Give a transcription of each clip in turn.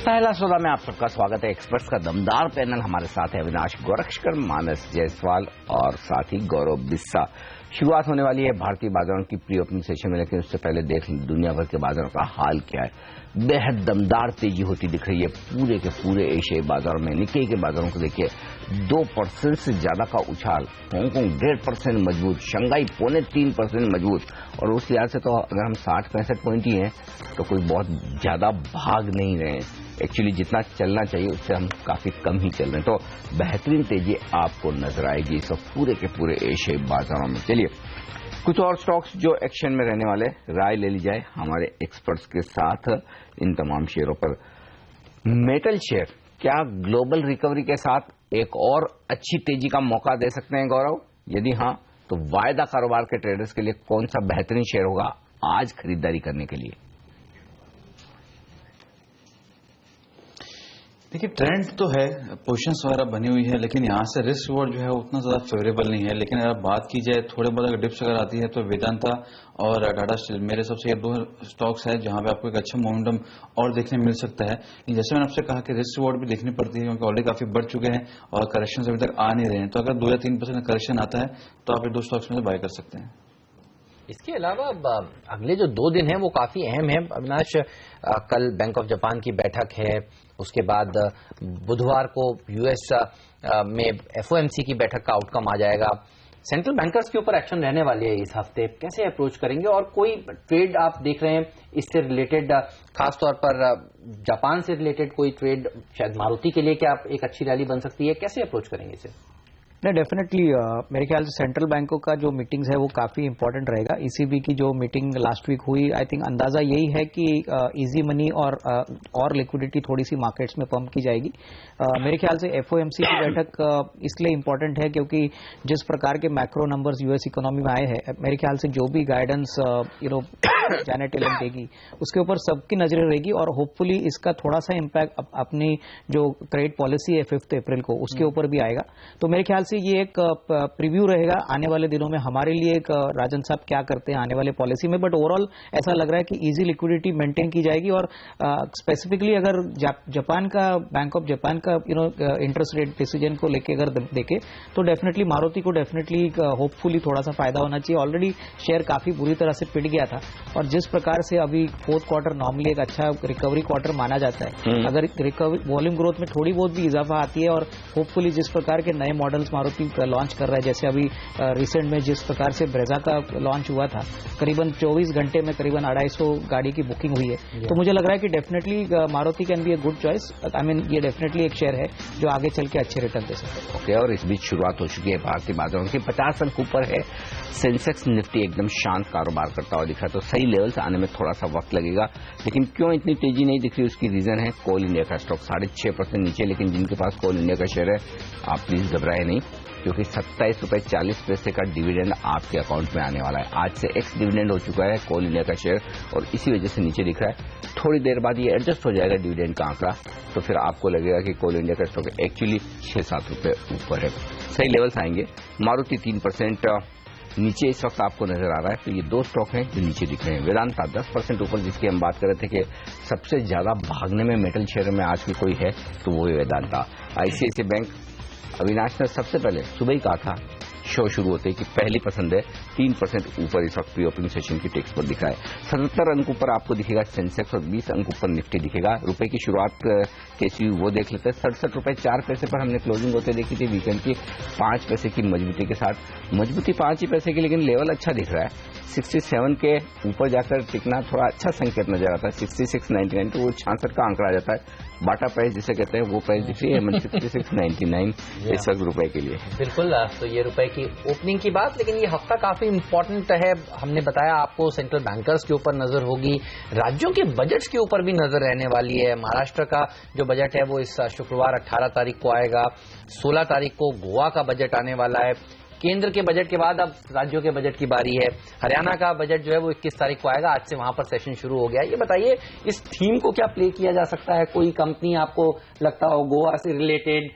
पहला सौदा में आप सबका स्वागत है। एक्सपर्ट्स का दमदार पैनल हमारे साथ है। अविनाश गोरक्षकर, मानस जायसवाल और साथ ही गौरव बिस्सा। शुरुआत होने वाली है भारतीय बाजारों की प्री ओपनिंग सेशन में, लेकिन उससे पहले देख लें दुनिया भर के बाजारों का हाल क्या है। बेहद दमदार तेजी होती दिख रही है पूरे के पूरे एशियाई बाजारों में। निक्केई के बाजारों को देखिए 2% से ज्यादा का उछाल, हांगकांग 1.5% मजबूत, शंघाई 3.25% मजबूत। और उस लिहाज से तो अगर हम 60-65 पॉइंट ही हैं तो कोई बहुत ज्यादा भाग नहीं रहे हैं। एक्चुअली जितना चलना चाहिए उससे हम काफी कम ही चल रहे हैं। तो बेहतरीन तेजी आपको नजर आएगी इस वक्त पूरे के पूरे एशियाई बाजारों में। चलिए कुछ और स्टॉक्स जो एक्शन में रहने वाले, राय ले ली जाए हमारे एक्सपर्ट्स के साथ इन तमाम शेयरों पर। मेटल शेयर क्या ग्लोबल रिकवरी के साथ एक और अच्छी तेजी का मौका दे सकते हैं गौरव? यदि हाँ तो वायदा कारोबार के ट्रेडर्स के लिए कौन सा बेहतरीन शेयर होगा आज खरीदारी करने के लिए? देखिए ट्रेंड तो है, पोजीशंस वगैरह बनी हुई है, लेकिन यहाँ से रिस्क रिवॉर्ड जो है उतना ज्यादा फेवरेबल नहीं है। लेकिन अगर बात की जाए थोड़े बहुत अगर डिप्स अगर आती है तो वेदांता और टाटा स्टील मेरे सबसे ये दो स्टॉक्स है जहां पे आपको एक अच्छा मोमेंटम और देखने मिल सकता है। जैसे मैंने आपसे कहा कि रिस्क रिवॉर्ड भी देखनी पड़ती है क्योंकि ऑलरेडी काफी बढ़ चुके हैं और करेक्शन अभी तक आ नहीं रहे हैं। तो अगर 2 या 3% करेक्शन आता है तो आप ये दो स्टॉक्स में से बाय कर सकते हैं। इसके अलावा अगले जो 2 दिन हैं वो काफी अहम है अविनाश। कल बैंक ऑफ जापान की बैठक है, उसके बाद बुधवार को यूएस में एफओएमसी की बैठक का आउटकम आ जाएगा। सेंट्रल बैंकर्स के ऊपर एक्शन रहने वाली है इस हफ्ते, कैसे अप्रोच करेंगे? और कोई ट्रेड आप देख रहे हैं इससे रिलेटेड, खासतौर पर जापान से रिलेटेड कोई ट्रेड शायद मारुति के लिए क्या एक अच्छी रैली बन सकती है? कैसे अप्रोच करेंगे इसे? नहीं, डेफिनेटली मेरे ख्याल से सेंट्रल बैंकों का जो मीटिंग्स है वो काफी इंपॉर्टेंट रहेगा। ईसीबी की जो मीटिंग लास्ट वीक हुई, आई थिंक अंदाजा यही है कि इजी मनी और लिक्विडिटी थोड़ी सी मार्केट्स में पंप की जाएगी। मेरे ख्याल से एफओएमसी की बैठक इसलिए इंपॉर्टेंट है क्योंकि जिस प्रकार के मैक्रो नंबर्स यूएस इकोनॉमी में आए हैं, मेरे ख्याल से जो भी गाइडेंस जैनेट येलन देगी उसके ऊपर सबकी नजरें रहेगी और होपफुली इसका थोड़ा सा इम्पैक्ट अपनी जो ट्रेड पॉलिसी है 5 अप्रैल को उसके ऊपर भी आएगा। तो मेरे ख्याल से ये एक प्रीव्यू रहेगा आने वाले दिनों में हमारे लिए, एक राजन साहब क्या करते हैं आने वाले पॉलिसी में। बट ओवरऑल ऐसा लग रहा है कि इजी लिक्विडिटी मेंटेन की जाएगी। और स्पेसिफिकली अगर जापान का, बैंक ऑफ जापान का इंटरेस्ट रेट डिसीजन को लेके अगर देखे तो डेफिनेटली मारुति को डेफिनेटली होपफुली थोड़ा सा फायदा होना चाहिए। ऑलरेडी शेयर काफी बुरी तरह से पिट गया था और जिस प्रकार से अभी 4th क्वार्टर नॉर्मली एक अच्छा रिकवरी क्वार्टर माना जाता है, अगर रिकवरी वॉल्यूम ग्रोथ में थोड़ी बहुत भी इजाफा आती है और होपफुली जिस प्रकार के नए मॉडल्स मारुति लॉन्च कर रहा है, जैसे अभी रिसेंट में जिस प्रकार से ब्रेजा का लॉन्च हुआ था, करीबन 24 घंटे में करीबन 250 गाड़ी की बुकिंग हुई है, तो मुझे लग रहा है कि definitely Maruti can be a good choice. I mean ये डेफिनेटली एक शेयर है जो आगे चल के अच्छे रिटर्न दे सकते हैं। ओके, और इस बीच शुरुआत हो चुकी है भारतीय बाजारों की। 50 अंक ऊपर है सेंसेक्स, निफ्टी एकदम शांत कारोबार करता हुआ दिखा। तो सही लेवल्स आने में थोड़ा सा वक्त लगेगा, लेकिन क्यों इतनी तेजी नहीं दिख रही उसकी रीजन है कोल इंडिया का स्टॉक 6.5% नीचे। लेकिन जिनके पास कोल इंडिया का शेयर है आप प्लीज घबराए नहीं, क्योंकि 27.40 रुपए का डिविडेंड आपके अकाउंट में आने वाला है। आज से एक्स डिविडेंड हो चुका है कोल इंडिया का शेयर और इसी वजह से नीचे दिख रहा है। थोड़ी देर बाद ये एडजस्ट हो जाएगा डिविडेंड का आंकड़ा, तो फिर आपको लगेगा कि कोल इंडिया का स्टॉक एक्चुअली 6-7 रुपए ऊपर है। सही लेवल्स आएंगे। मारुति 3% नीचे इस वक्त आपको नजर आ रहा है। तो ये 2 स्टॉक हैं जो नीचे दिख रहे हैं। वेदांता 10% ऊपर, जिसकी हम बात कर रहे थे कि सबसे ज्यादा भागने में मेटल शेयर में आज भी कोई है तो वो है वेदांता। आईसीआईसीआई बैंक, अविनाश ने सबसे पहले सुबह ही कहा था शो शुरू होते ही कि पहली पसंद है, 3% ऊपर इस वक्त प्री ओपनिंग सेशन की टेक्स पर दिखा है। 77 अंक ऊपर आपको दिखेगा सेंसेक्स और 20 अंक ऊपर निफ्टी दिखेगा। रुपए की शुरुआत कैसी हुई वो देख लेते हैं। 67 रुपए 4 पैसे पर हमने क्लोजिंग होते देखी थी वीकेंड की, 5 पैसे की मजबूती के साथ। मजबूती 5 ही पैसे की, लेकिन लेवल अच्छा दिख रहा है। 67 के ऊपर जाकर टिकना थोड़ा अच्छा संकेत नजर आता है। 66.99 तो वो 66 का आंकड़ा आ जाता है। बाटा प्राइस जिसे कहते हैं वो प्राइस दिख रही है 66.99 इस वक्त रुपए के लिए। बिल्कुल, तो ये रुपए की ओपनिंग की बात, लेकिन ये हफ्ता काफी इंपॉर्टेंट है। हमने बताया आपको सेंट्रल बैंकर्स के ऊपर नजर होगी, राज्यों के बजट्स के ऊपर भी नजर रहने वाली है। महाराष्ट्र का जो बजट है वो इस शुक्रवार 18 तारीख को आएगा। 16 तारीख को गोवा का बजट आने वाला है। केंद्र के बजट के बाद अब राज्यों के बजट की बारी है। हरियाणा का बजट जो है वो 21 तारीख को आएगा। आज से वहां पर सेशन शुरू हो गया। ये बताइए इस थीम को क्या प्ले किया जा सकता है? कोई कंपनी आपको लगता हो गोवा से रिलेटेड,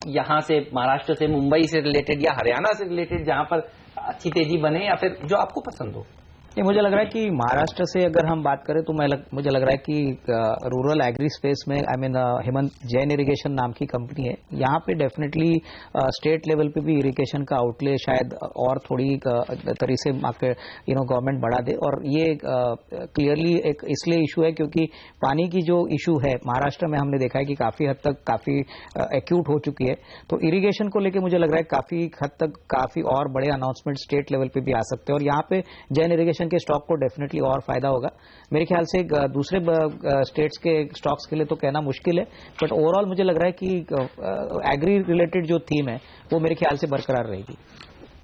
यहां से महाराष्ट्र से, मुंबई से रिलेटेड या हरियाणा से रिलेटेड जहां पर अच्छी तेजी बने, या फिर जो आपको पसंद हो? ये मुझे लग रहा है कि महाराष्ट्र से अगर हम बात करें तो मुझे लग रहा है कि रूरल एग्री स्पेस में हेमंत जैन इरिगेशन नाम की कंपनी है, यहाँ पे डेफिनेटली स्टेट लेवल पे भी इरिगेशन का आउटले शायद और थोड़ी तरीके से गवर्नमेंट बढ़ा दे। और ये क्लियरली एक इसलिए इशू है क्योंकि पानी की जो इशू है महाराष्ट्र में हमने देखा है कि काफी हद तक काफी एक्यूट हो चुकी है। तो इरिगेशन को लेकर मुझे लग रहा है काफी हद तक काफी और बड़े अनाउंसमेंट स्टेट लेवल पे भी आ सकते हैं और यहाँ पे जैन इरिगेशन के स्टॉक को डेफिनेटली और फायदा होगा। मेरे ख्याल से दूसरे स्टेट्स के स्टॉक्स के लिए तो कहना मुश्किल है, बट ओवरऑल मुझे लग रहा है कि एग्री रिलेटेड जो थीम है वो मेरे ख्याल से बरकरार रहेगी।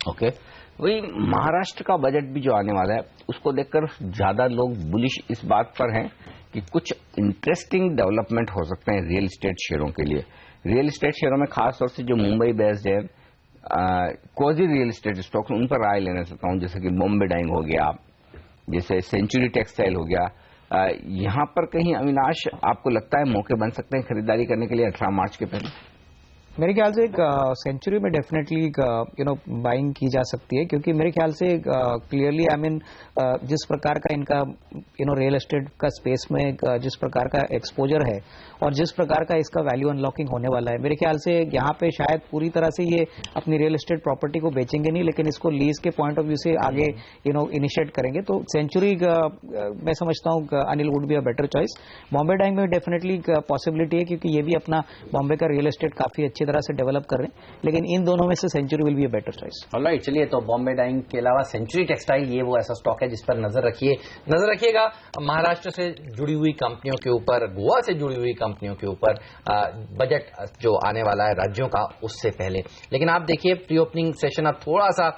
ओके, वही महाराष्ट्र का बजट भी जो आने वाला है उसको देखकर ज्यादा लोग बुलिश इस बात पर हैं कि कुछ इंटरेस्टिंग डेवलपमेंट हो सकते हैं रियल एस्टेट शेयरों के लिए। रियल एस्टेट शेयरों में खासतौर से जो मुंबई बेस्ड है कोजी रियल एस्टेट स्टॉक्स, उन पर राय लेना चाहता हूं, जैसे कि बॉम्बे डाइंग हो गया, जैसे सेंचुरी टेक्सटाइल हो गया। यहां पर कहीं अविनाश आपको लगता है मौके बन सकते हैं खरीदारी करने के लिए 18 मार्च के पहले? मेरे ख्याल से सेंचुरी में डेफिनेटली बाइंग की जा सकती है क्योंकि मेरे ख्याल से क्लियरली जिस प्रकार का इनका रियल एस्टेट का स्पेस में जिस प्रकार का एक्सपोजर है और जिस प्रकार का इसका वैल्यू अनलॉकिंग होने वाला है, मेरे ख्याल से यहाँ पे शायद पूरी तरह से ये अपनी रियल एस्टेट प्रॉपर्टी को बेचेंगे नहीं, लेकिन इसको लीज के पॉइंट ऑफ व्यू से आगे इनिशिएट करेंगे। तो सेंचुरी मैं समझता हूँ Anil would be a better choice. Bombay Dyeing में डेफिनेटली पॉसिबिलिटी है क्योंकि ये भी अपना बॉम्बे का रियल एस्टेट काफी अच्छी तरह से डेवलप कर रहे हैं, लेकिन इन दोनों में से Century will be a better choice. Alright, चलिए तो बॉम्बे डाइंग के अलावा सेंचुरी टेक्सटाइल ये वो ऐसा स्टॉक है जिस पर नजर रखिएगा। महाराष्ट्र से जुड़ी हुई कंपनियों के ऊपर, गोवा से जुड़ी हुई कंपनियों के ऊपर बजट जो आने वाला है राज्यों का उससे पहले। लेकिन आप देखिए प्री ओपनिंग सेशन अब थोड़ा सा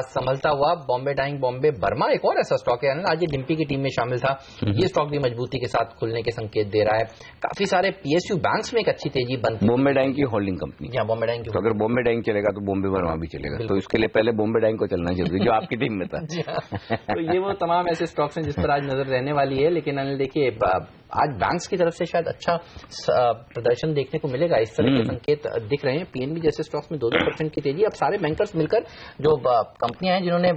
संभलता हुआ बॉम्बे डाइंग, बॉम्बे बर्मा एक और ऐसा स्टॉक है, आज ये डिम्पी की टीम में शामिल था, ये स्टॉक भी मजबूती के साथ खुलने के संकेत दे रहा है। काफी सारे पीएसयू बैंक्स में एक अच्छी तेजी बनती है। बॉम्बे डाइंग की होल्डिंग कंपनी, बॉम्बे डाइंग, तो अगर बॉम्बे डाइंग चलेगा तो बॉम्बे बर्मा भी चलेगा, तो इसके लिए पहले बॉम्बे डाइंग को चलना जरूरी जो आपकी टीम में था। तो ये वो तमाम ऐसे स्टॉक्स हैं जिस पर आज नजर रहने वाली है। लेकिन अनिल देखिए आज बैंक्स की तरफ से शायद अच्छा प्रदर्शन देखने को मिलेगा, इस तरह के संकेत दिख रहे हैं। पीएनबी जैसे स्टॉक्स में 2% की तेजी। अब सारे बैंकर्स मिलकर जो कंपनियां हैं जिन्होंने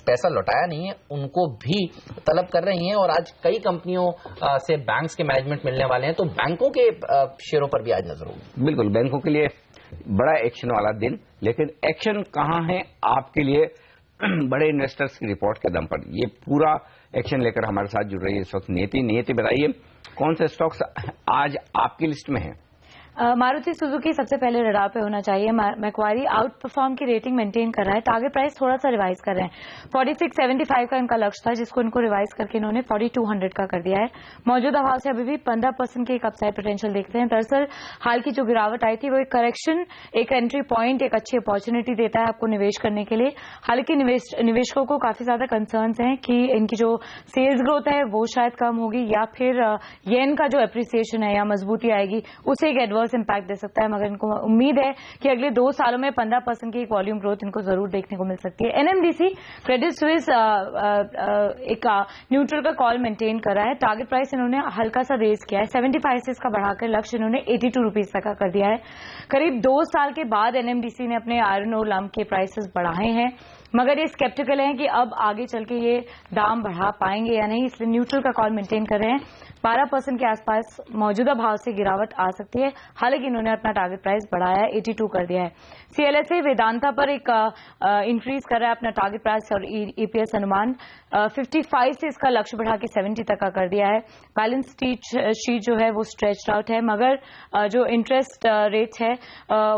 पैसा लौटाया नहीं है उनको भी तलब कर रही हैं और आज कई कंपनियों से बैंक्स के मैनेजमेंट मिलने वाले हैं, तो बैंकों के शेयरों पर भी आज नजर होगी। बिल्कुल, बैंकों के लिए बड़ा एक्शन वाला दिन, लेकिन एक्शन कहां है आपके लिए बड़े इन्वेस्टर्स की रिपोर्ट के दम पर। ये पूरा एक्शन लेकर हमारे साथ जुड़ रही है इस वक्त नियति बताइए कौन से स्टॉक्स आज आपकी लिस्ट में हैं? मारुति सुजुकी सबसे पहले रडार पे होना चाहिए। मैक्वारी आउट परफॉर्म की रेटिंग मेंटेन कर रहा है, टारगेट प्राइस थोड़ा सा रिवाइज कर रहे हैं। 4675 का इनका लक्ष्य था जिसको इनको रिवाइज करके इन्होंने 4200 का कर दिया है। मौजूदा भाव से अभी भी 15% के एक अपसाइड पोटेंशियल देखते हैं। दरअसल हाल की जो गिरावट आई थी वो एक करेक्शन, एक एंट्री पॉइंट, एक अच्छी अपॉर्चुनिटी देता है आपको निवेश करने के लिए। हालांकि निवेशकों को काफी ज्यादा कंसर्न्स हैं कि इनकी जो सेल्स ग्रोथ है वो शायद कम होगी या फिर येन का जो एप्रिसिएशन है या मजबूती आएगी उसे एक एडवर्स इंपैक्ट दे सकता है, मगर इनको उम्मीद है कि अगले 2 सालों में 15% की एक वॉल्यूम ग्रोथ इनको जरूर देखने को मिल सकती है। एनएमडीसी क्रेडिट स्विस एक न्यूट्रल का कॉल मेंटेन कर रहा है। टारगेट प्राइस इन्होंने हल्का सा रेज किया है, 75 से इसका बढ़ाकर लक्ष्य इन्होंने 82 रुपीज तक का कर दिया है। करीब 2 साल के बाद एनएमडीसी ने अपने आयरन ओर लंप के प्राइसेस बढ़ाए हैं, मगर ये स्केप्टिकल हैं कि अब आगे चल के ये दाम बढ़ा पाएंगे या नहीं, इसलिए न्यूट्रल का कॉल मेंटेन कर रहे हैं। 12% के आसपास मौजूदा भाव से गिरावट आ सकती है, हालांकि इन्होंने अपना टारगेट प्राइस बढ़ाया है, 82 कर दिया है। सीएलएसए वेदांता पर एक इंक्रीज कर रहा है अपना टारगेट प्राइस और ईपीएस अनुमान, 55 से इसका लक्ष्य बढ़ा के 70 तक का कर दिया है। बैलेंस शीट जो है वो स्ट्रेच्ड आउट है, मगर जो इंटरेस्ट रेट्स है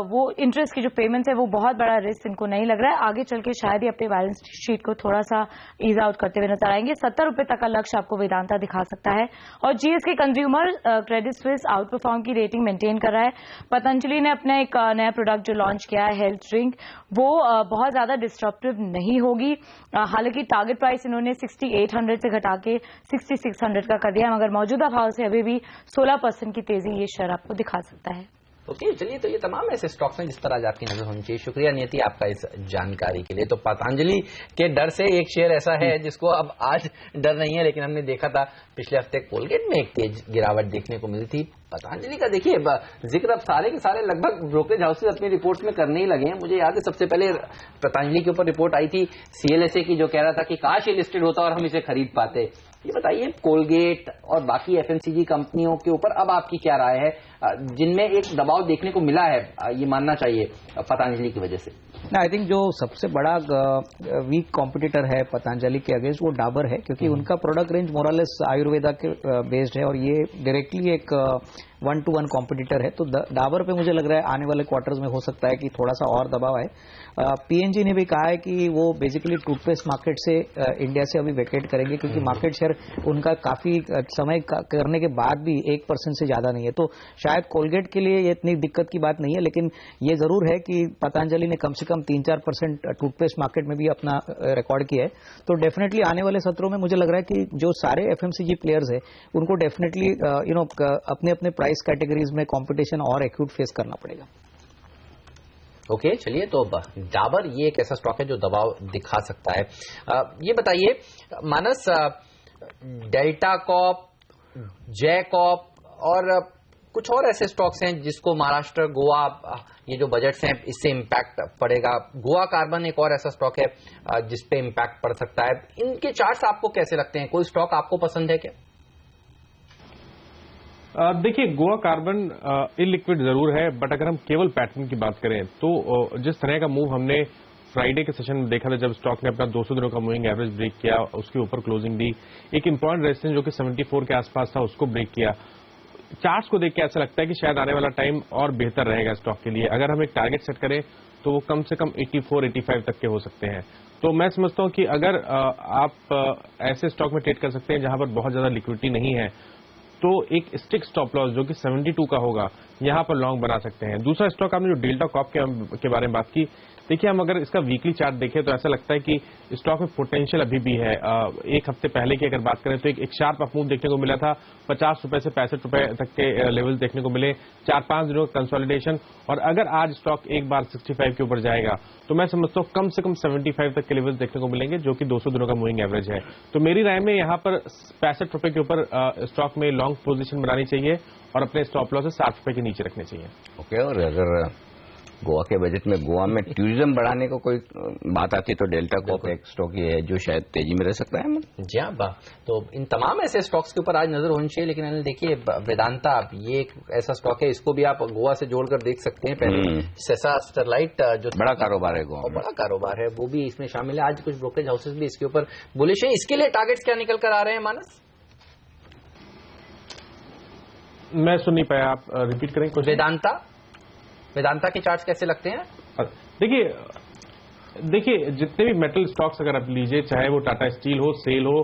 वो इंटरेस्ट की जो पेमेंट्स है वो बहुत बड़ा रिस्क इनको नहीं लग रहा है। आगे चल के शायद ही अपने बैलेंस शीट को थोड़ा सा ईज आउट करते हुए नजर आएंगे। 70 रुपए तक का लक्ष्य आपको वेदांता दिखा सकता है। और GSK consumer Credit Suisse out perform की रेटिंग मेंटेन कर रहा है। पतंजलि ने अपना एक नया प्रोडक्ट जो लॉन्च किया है हेल्थ ड्रिंक, वो बहुत ज्यादा डिस्ट्रप्टिव नहीं होगी। हालांकि टारगेट प्राइस इन्होंने 6800 से घटा के 6600 का कर दिया, मगर मौजूदा भाव से अभी भी 16% की तेजी ये शेयर आपको दिखा सकता है। ओके, चलिए, तो ये तमाम ऐसे स्टॉक्स हैं जिस पर आज आपकी नजर होनी चाहिए। शुक्रिया नियति आपका इस जानकारी के लिए। तो पतंजलि के डर से एक शेयर ऐसा है जिसको अब आज डर नहीं है, लेकिन हमने देखा था पिछले हफ्ते कोलगेट में एक तेज गिरावट देखने को मिली थी। पतंजलि का देखिए जिक्र अब सारे के सारे लगभग ब्रोकरेज हाउसेज अपनी रिपोर्ट में करने ही लगे हैं। मुझे याद है सबसे पहले पतंजलि के ऊपर रिपोर्ट आई थी CLSA की, जो कह रहा था कि काश ये लिस्टेड होता और हम इसे खरीद पाते। ये बताइए कोलगेट और बाकी FMCG कंपनियों के ऊपर अब आपकी क्या राय है, जिनमें एक दबाव देखने को मिला है, ये मानना चाहिए पतंजलि की वजह से? आई थिंक जो सबसे बड़ा वीक कॉम्पिटिटर है पतंजलि के अगेंस्ट वो डाबर है, क्योंकि उनका प्रोडक्ट रेंज मोरलेस आयुर्वेदा के बेस्ड है और ये डायरेक्टली एक 1-to-1 कॉम्पिटिटर है। तो डाबर पे मुझे लग रहा है आने वाले क्वार्टर्स में हो सकता है कि थोड़ा सा और दबाव है। PNG ने भी कहा है कि वो बेसिकली टूथपेस्ट मार्केट से इंडिया से अभी वेकेट करेंगे, क्योंकि मार्केट शेयर उनका काफी समय करने के बाद भी 1% से ज्यादा नहीं है। तो शायद कोलगेट के लिए ये इतनी दिक्कत की बात नहीं है, लेकिन ये जरूर है कि पतंजलि ने कम से कम 3-4% टूथपेस्ट मार्केट में भी अपना रिकॉर्ड किया है। तो डेफिनेटली आने वाले सत्रों में मुझे लग रहा है कि जो सारे FMCG प्लेयर्स है उनको डेफिनेटली अपने अपने प्राइस कैटेगरीज में कंपटीशन और एक्यूट फेस करना पड़ेगा। ओके, चलिए, तो डाबर ये एक ऐसा स्टॉक है जो दबाव दिखा सकता है। ये बताइए मानस, डेल्टा कॉप, जैकॉप और कुछ और ऐसे स्टॉक्स हैं जिसको महाराष्ट्र, गोवा, ये जो बजट्स हैं इससे इम्पैक्ट पड़ेगा। गोवा कार्बन एक और ऐसा स्टॉक है जिसपे इम्पैक्ट पड़ सकता है। इनके चार्ट्स आपको कैसे लगते हैं? कोई स्टॉक आपको पसंद है क्या? देखिए, गोवा कार्बन इलिक्विड जरूर है, बट अगर हम केवल पैटर्न की बात करें तो जिस तरह का मूव हमने फ्राइडे के सेशन में देखा था, जब स्टॉक ने अपना 200 दिनों का मूविंग एवरेज ब्रेक किया, उसके ऊपर क्लोजिंग दी, एक इंपॉर्टेंट रेजिस्टेंस जो कि 74 के आसपास था उसको ब्रेक किया। चार्ट्स को देख के ऐसा लगता है कि शायद आने वाला टाइम और बेहतर रहेगा स्टॉक के लिए। अगर हम एक टारगेट सेट करें तो वो कम से कम 84-85 तक के हो सकते हैं। तो मैं समझता हूं कि अगर आप ऐसे स्टॉक में ट्रेड कर सकते हैं जहां पर बहुत ज्यादा लिक्विडिटी नहीं है, तो एक स्टिक स्टॉप लॉस जो कि 72 का होगा, यहां पर लॉन्ग बना सकते हैं। दूसरा स्टॉक आपने जो डेल्टा कॉप के बारे में बात की, देखिए हम अगर इसका वीकली चार्ट देखें तो ऐसा लगता है कि स्टॉक में पोटेंशियल अभी भी है। एक हफ्ते पहले की अगर बात करें तो एक शार्प अप मूव देखने को मिला था, 50 रुपए से 65 रुपए तक के लेवल देखने को मिले, 4-5 दिनों का कंसोलिडेशन। और अगर आज स्टॉक एक बार 65 के ऊपर जाएगा तो मैं समझता हूँ कम से कम 75 तक के लेवल देखने को मिलेंगे, जो कि 200 दिनों का मूविंग एवरेज है। तो मेरी राय में यहाँ पर 65 रुपए के ऊपर स्टॉक में लॉन्ग पोजीशन बनानी चाहिए और अपने स्टॉप लॉस 60 रुपए के नीचे रखने चाहिए। ओके, और अगर गोवा के बजट में गोवा में टूरिज्म बढ़ाने को कोई बात आती है तो डेल्टा कॉप एक स्टॉक ये है जो शायद तेजी में रह सकता है। जी हाँ, तो इन तमाम ऐसे स्टॉक्स के ऊपर आज नजर होनी चाहिए। लेकिन अनिल देखिए, वेदांता ये एक ऐसा स्टॉक है, इसको भी आप गोवा से जोड़कर देख सकते हैं। पहले सेसा स्टरलाइट जो बड़ा कारोबार है, गोवा बड़ा कारोबार है, वो भी इसमें शामिल है। आज कुछ ब्रोकरेज हाउसेस भी इसके ऊपर बुलिश है। इसके लिए टारगेट्स क्या निकल कर आ रहे हैं मानस? मैं सुन नहीं पाया, आप रिपीट करें कुछ। वेदांता के चार्ट्स कैसे लगते हैं? देखिए जितने भी मेटल स्टॉक्स अगर आप लीजिए, चाहे वो टाटा स्टील हो, सेल हो,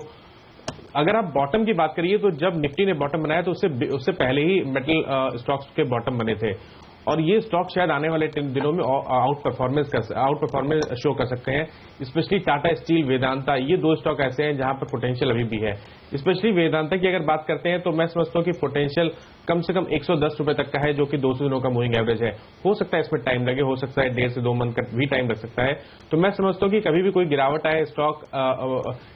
अगर आप बॉटम की बात करिए तो जब निफ्टी ने बॉटम बनाया तो उससे पहले ही मेटल स्टॉक्स के बॉटम बने थे। और ये स्टॉक शायद आने वाले दिनों में आउट परफॉर्मेंस शो कर सकते हैं। स्पेशली टाटा स्टील, वेदांता, ये दो स्टॉक ऐसे हैं जहां पर पोटेंशियल अभी भी है। स्पेशली वेदांता की अगर बात करते हैं तो मैं समझता हूं कि पोटेंशियल कम से कम 110 रुपए तक का है, जो कि 200 दिनों का मूविंग एवरेज है। हो सकता है इसमें टाइम लगे, हो सकता है 1.5 से 2 मंथ का भी टाइम लग सकता है। तो मैं समझता हूं कि कभी भी कोई गिरावट आए, स्टॉक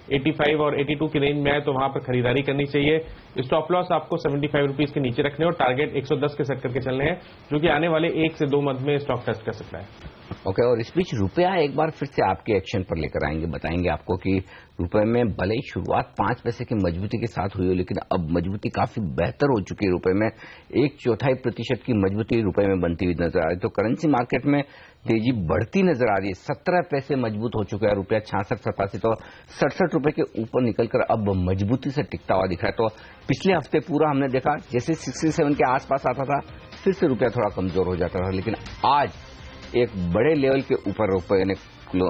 85 और 82 की रेंज में आए तो वहां पर खरीदारी करनी चाहिए। स्टॉप लॉस आपको 75 रुपीज के नीचे रखने और टारगेट 110 के सेट करके चलने हैं, जो कि आने वाले 1 से 2 मंथ में स्टॉक टेस्ट कर सकता है। ओके, और इस बीच रुपया एक बार फिर से आपके एक्शन पर लेकर आएंगे, बताएंगे आपको कि रुपए में भले ही शुरुआत 5 पैसे की मजबूती के साथ हुई हो, लेकिन अब मजबूती काफी बेहतर हो चुकी है। रुपए में 1/4% की मजबूती रुपए में बनती हुई नजर आ रही है। तो करेंसी मार्केट में तेजी बढ़ती नजर आ रही है। 17 पैसे मजबूत हो चुका है रुपया, 66-87 तो 67 रुपए के ऊपर निकलकर अब मजबूती से टिकता हुआ दिख रहा है। तो पिछले हफ्ते पूरा हमने देखा जैसे 67 के आसपास आता था, फिर से रुपया थोड़ा कमजोर हो जाता था, लेकिन आज एक बड़े लेवल के ऊपर रुपये ने